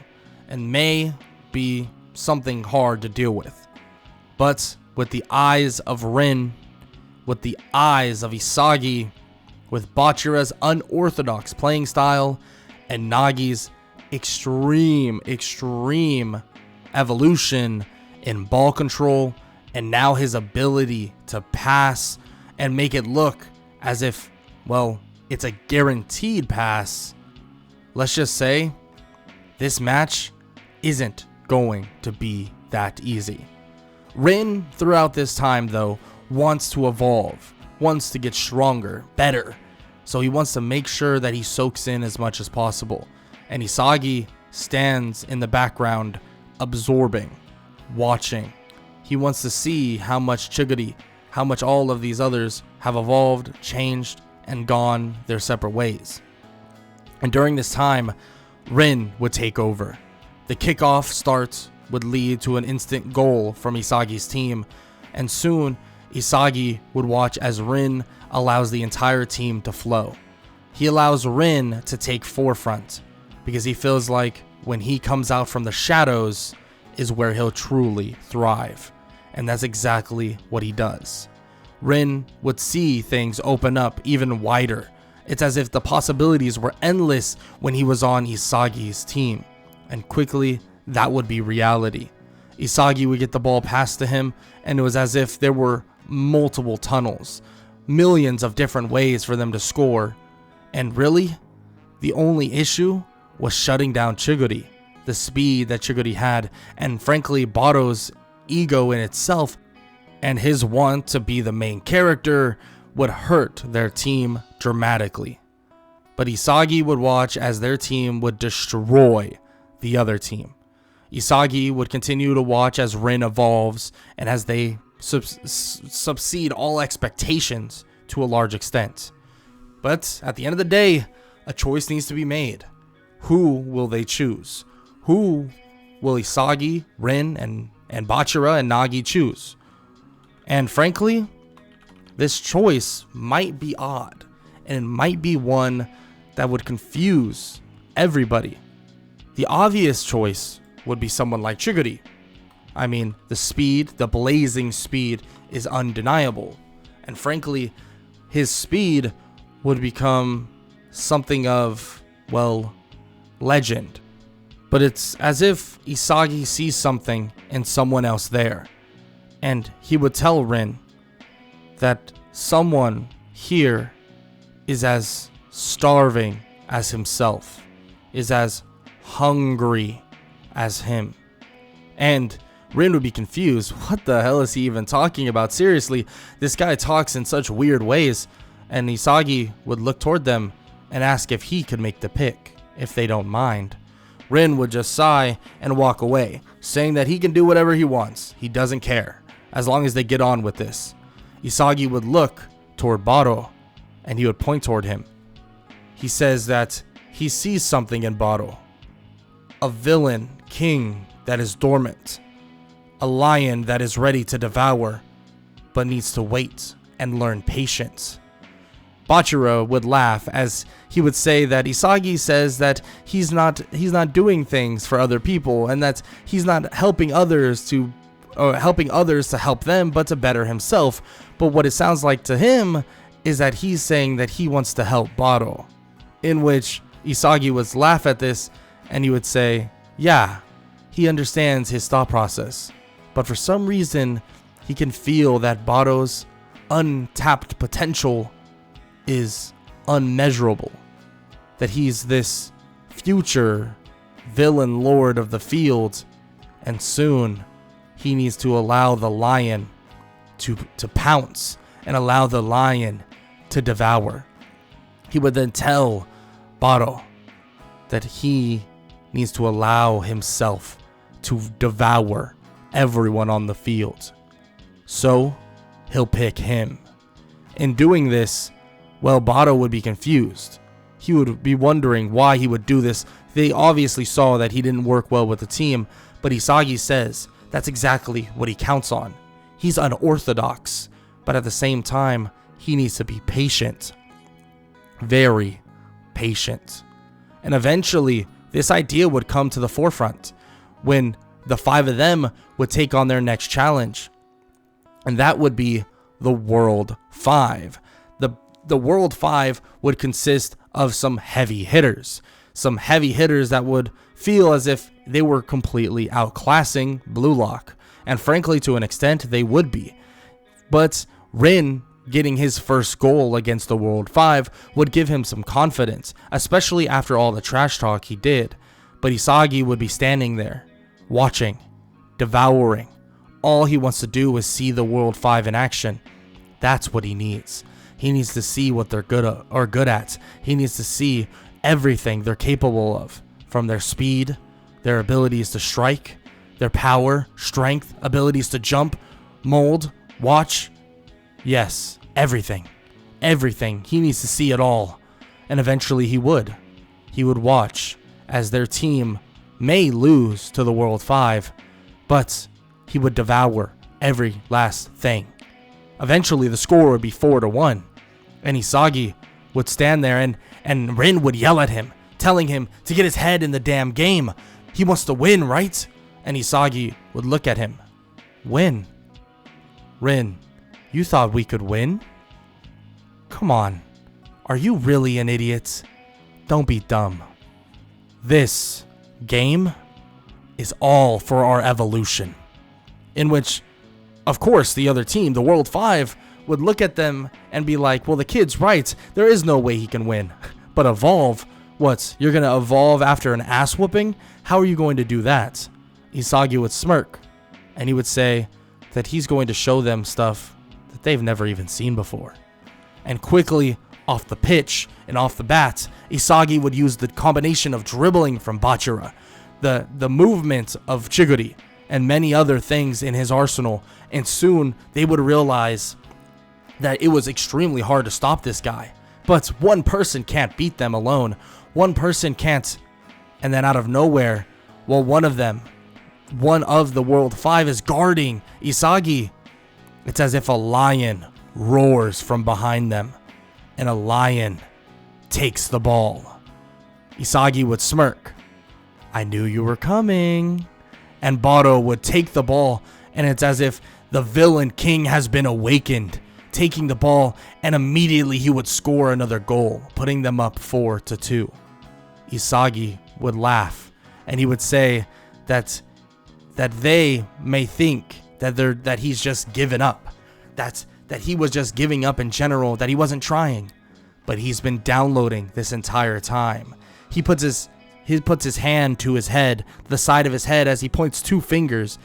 and may be something hard to deal with. But with the eyes of Rin, with the eyes of Isagi, with Bachira's unorthodox playing style, and Nagi's extreme evolution in ball control, and now his ability to pass and make it look as if, well, it's a guaranteed pass. Let's just say this match isn't going to be that easy. Rin, throughout this time though, wants to evolve, wants to get stronger, better. So he wants to make sure that he soaks in as much as possible. And Isagi stands in the background, absorbing, watching. He wants to see how much Chiguri, how much all of these others have evolved, changed, and gone their separate ways. And during this time, Rin would take over. The kickoff start would lead to an instant goal from Isagi's team, and soon Isagi would watch as Rin allows the entire team to flow. He allows Rin to take forefront because he feels like when he comes out from the shadows is where he'll truly thrive. And that's exactly what he does. Rin would see things open up even wider. It's as if the possibilities were endless when he was on Isagi's team. And quickly, that would be reality. Isagi would get the ball passed to him, and it was as if there were multiple tunnels, millions of different ways for them to score. And really, the only issue was shutting down Chiguri, the speed that Chiguri had, and frankly, Baro's ego in itself, and his want to be the main character would hurt their team dramatically. But Isagi would watch as their team would destroy the other team. Isagi would continue to watch as Rin evolves and as they subsede all expectations to a large extent. But at the end of the day, a choice needs to be made. Who will they choose? Who will Isagi, Rin, and Bachira and Nagi choose? And frankly, this choice might be odd, and it might be one that would confuse everybody. The obvious choice would be someone like Chiguri. I mean, the speed, the blazing speed, is undeniable. And frankly, his speed would become something of, well, legend. But it's as if Isagi sees something in someone else there. And he would tell Rin that someone here is as starving as himself, is as hungry as him. And Rin would be confused. What the hell is he even talking about? Seriously, this guy talks in such weird ways. And Isagi would look toward them and ask if he could make the pick, if they don't mind. Rin would just sigh and walk away, saying that he can do whatever he wants. He doesn't care, as long as they get on with this. Isagi would look toward Baro, and he would point toward him. He says that he sees something in Baro. A villain king that is dormant. A lion that is ready to devour, but needs to wait and learn patience. Bachira would laugh as he would say that Isagi says that he's not doing things for other people, and that he's not helping others to help them, but to better himself. But what it sounds like to him is that he's saying that he wants to help Baro, in which Isagi would laugh at this and he would say, yeah, he understands his thought process, but for some reason he can feel that Baro's untapped potential is unmeasurable, that he's this future villain lord of the field, and soon he needs to allow the lion to pounce and allow the lion to devour. He would then tell Baro that he needs to allow himself to devour everyone on the field. So he'll pick him. In doing this, well, Baro would be confused. He would be wondering why he would do this. They obviously saw that he didn't work well with the team, but Isagi says that's exactly what he counts on. He's unorthodox, but at the same time, he needs to be patient. Very patient. And eventually, this idea would come to the forefront when the 5 of them would take on their next challenge. And that would be the World 5. The World 5 would consist of some heavy hitters. Some heavy hitters that would feel as if they were completely outclassing Blue Lock. And frankly, to an extent, they would be. But Rin getting his first goal against the World 5 would give him some confidence, especially after all the trash talk he did. But Isagi would be standing there, watching, devouring. All he wants to do is see the World 5 in action. That's what he needs. He needs to see what they're good at. He needs to see everything they're capable of, from their speed, their abilities to strike, their power, strength, abilities to jump, mold, watch. Yes, everything. Everything. He needs to see it all. And eventually he would. He would watch as their team may lose to the World 5, but he would devour every last thing. Eventually the score would be 4-1, and Isagi would stand there and Rin would yell at him, telling him to get his head in the damn game. He wants to win, right? And Isagi would look at him. Win? Rin, you thought we could win? Come on. Are you really an idiot? Don't be dumb. This game is all for our evolution. In which, of course, the other team, the World 5, would look at them and be like, well, the kid's right. There is no way he can win. But evolve? What? You're going to evolve after an ass whooping? How are you going to do that? Isagi would smirk, and he would say that he's going to show them stuff that they've never even seen before. And quickly, off the pitch and off the bat, Isagi would use the combination of dribbling from Bachira, the movement of Chiguri, and many other things in his arsenal, and soon they would realize that it was extremely hard to stop this guy. But one person can't beat them alone. One person can't. And then out of nowhere, well, one of the World 5 is guarding Isagi. It's as if a lion roars from behind them, and a lion takes the ball. Isagi would smirk. I knew you were coming. And Bado would take the ball, and it's as if the villain king has been awakened, taking the ball, and immediately he would score another goal, putting them up 4-2. Isagi would laugh, and he would say that they may think that he's just given up, that he was just giving up in general, that he wasn't trying, but he's been downloading this entire time. He puts his hand to his head, the side of his head, as he points 2 fingers,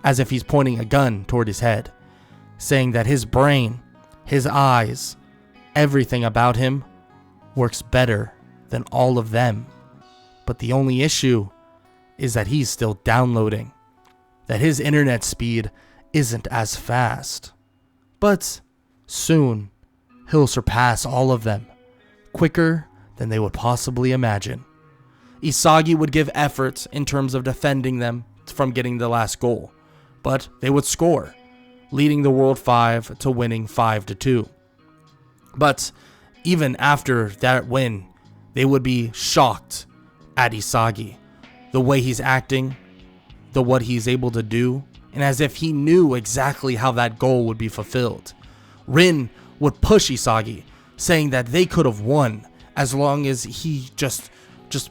as if he's pointing a gun toward his head, saying that his brain, his eyes, everything about him works better than all of them. But the only issue is that he's still downloading, that his internet speed isn't as fast. But soon, he'll surpass all of them, quicker than they would possibly imagine. Isagi would give efforts in terms of defending them from getting the last goal, but they would score, leading the World 5 to winning 5-2. But even after that win, they would be shocked at Isagi, the way he's acting, what he's able to do, and as if he knew exactly how that goal would be fulfilled. Rin would push Isagi, saying that they could have won as long as he just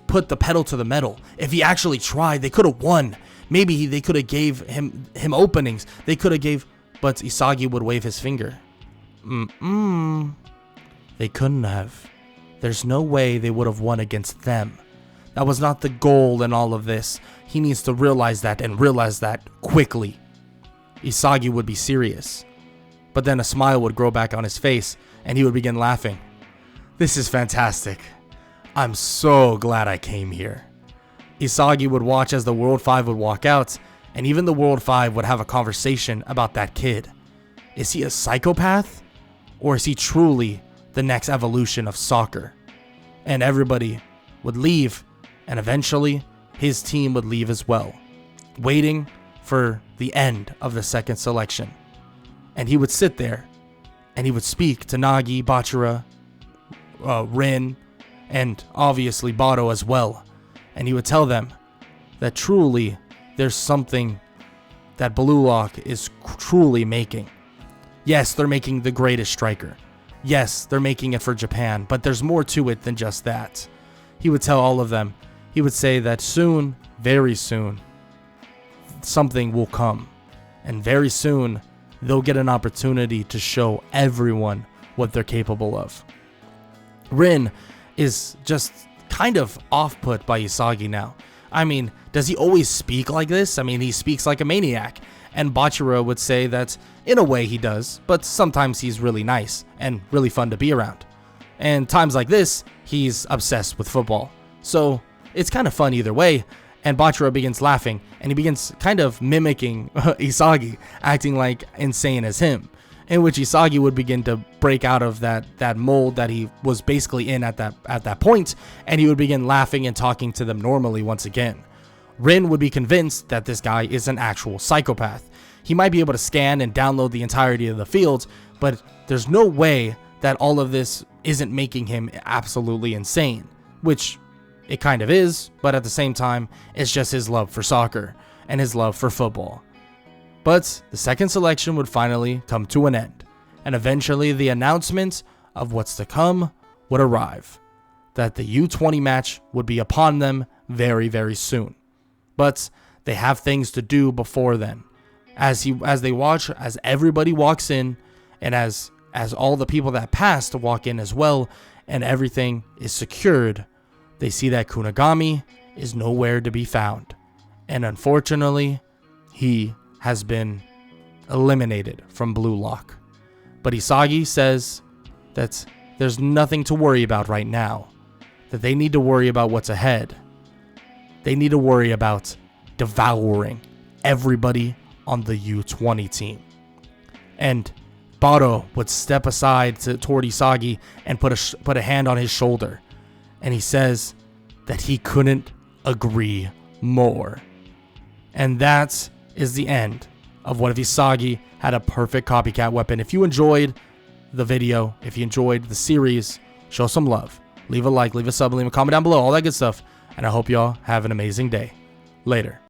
put the pedal to the metal. If he actually tried, they could have won. Maybe they could have gave him openings. They could have gave, but Isagi would wave his finger. They couldn't have. There's no way they would have won against them. That was not the goal in all of this. He needs to realize that, and realize that quickly. Isagi would be serious, but then a smile would grow back on his face, and he would begin laughing. This is fantastic. I'm so glad I came here. Isagi would watch as the World 5 would walk out, and even the World 5 would have a conversation about that kid. Is he a psychopath? Or is he truly the next evolution of soccer? And everybody would leave, and eventually his team would leave as well, waiting for the end of the second selection. And he would sit there, and he would speak to Nagi, Bachira, Rin, and obviously Bado as well. And he would tell them that truly there's something that Blue Lock is truly making. Yes, they're making the greatest striker. Yes, they're making it for Japan, but there's more to it than just that. He would tell all of them, he would say that soon, very soon, something will come. And very soon, they'll get an opportunity to show everyone what they're capable of. Rin is just kind of off-put by Isagi now. I mean, does he always speak like this? I mean, he speaks like a maniac. And Bachira would say that in a way he does, but sometimes he's really nice and really fun to be around. And times like this, he's obsessed with football. So it's kind of fun either way. And Bachira begins laughing, and he begins kind of mimicking Isagi, acting like insane as him, in which Isagi would begin to break out of that mold that he was basically in at that point, and he would begin laughing and talking to them normally once again. Rin would be convinced that this guy is an actual psychopath. He might be able to scan and download the entirety of the fields, but there's no way that all of this isn't making him absolutely insane, which it kind of is, but at the same time, it's just his love for soccer and his love for football. But the second selection would finally come to an end, and eventually the announcement of what's to come would arrive, that the U20 match would be upon them very, very soon. But they have things to do before then. As they watch, as everybody walks in, and as all the people that passed walk in as well, and everything is secured, they see that Kunigami is nowhere to be found. And unfortunately, he has been eliminated from Blue Lock. But Isagi says that there's nothing to worry about right now, that they need to worry about what's ahead. They need to worry about devouring everybody on the U20 team. And Baro would step aside toward Isagi and put a hand on his shoulder. And he says that he couldn't agree more. And that is the end of What If Isagi Had a Perfect Copycat Weapon. If you enjoyed the video, if you enjoyed the series, show some love. Leave a like, leave a sub, leave a comment down below, all that good stuff. And I hope y'all have an amazing day. Later.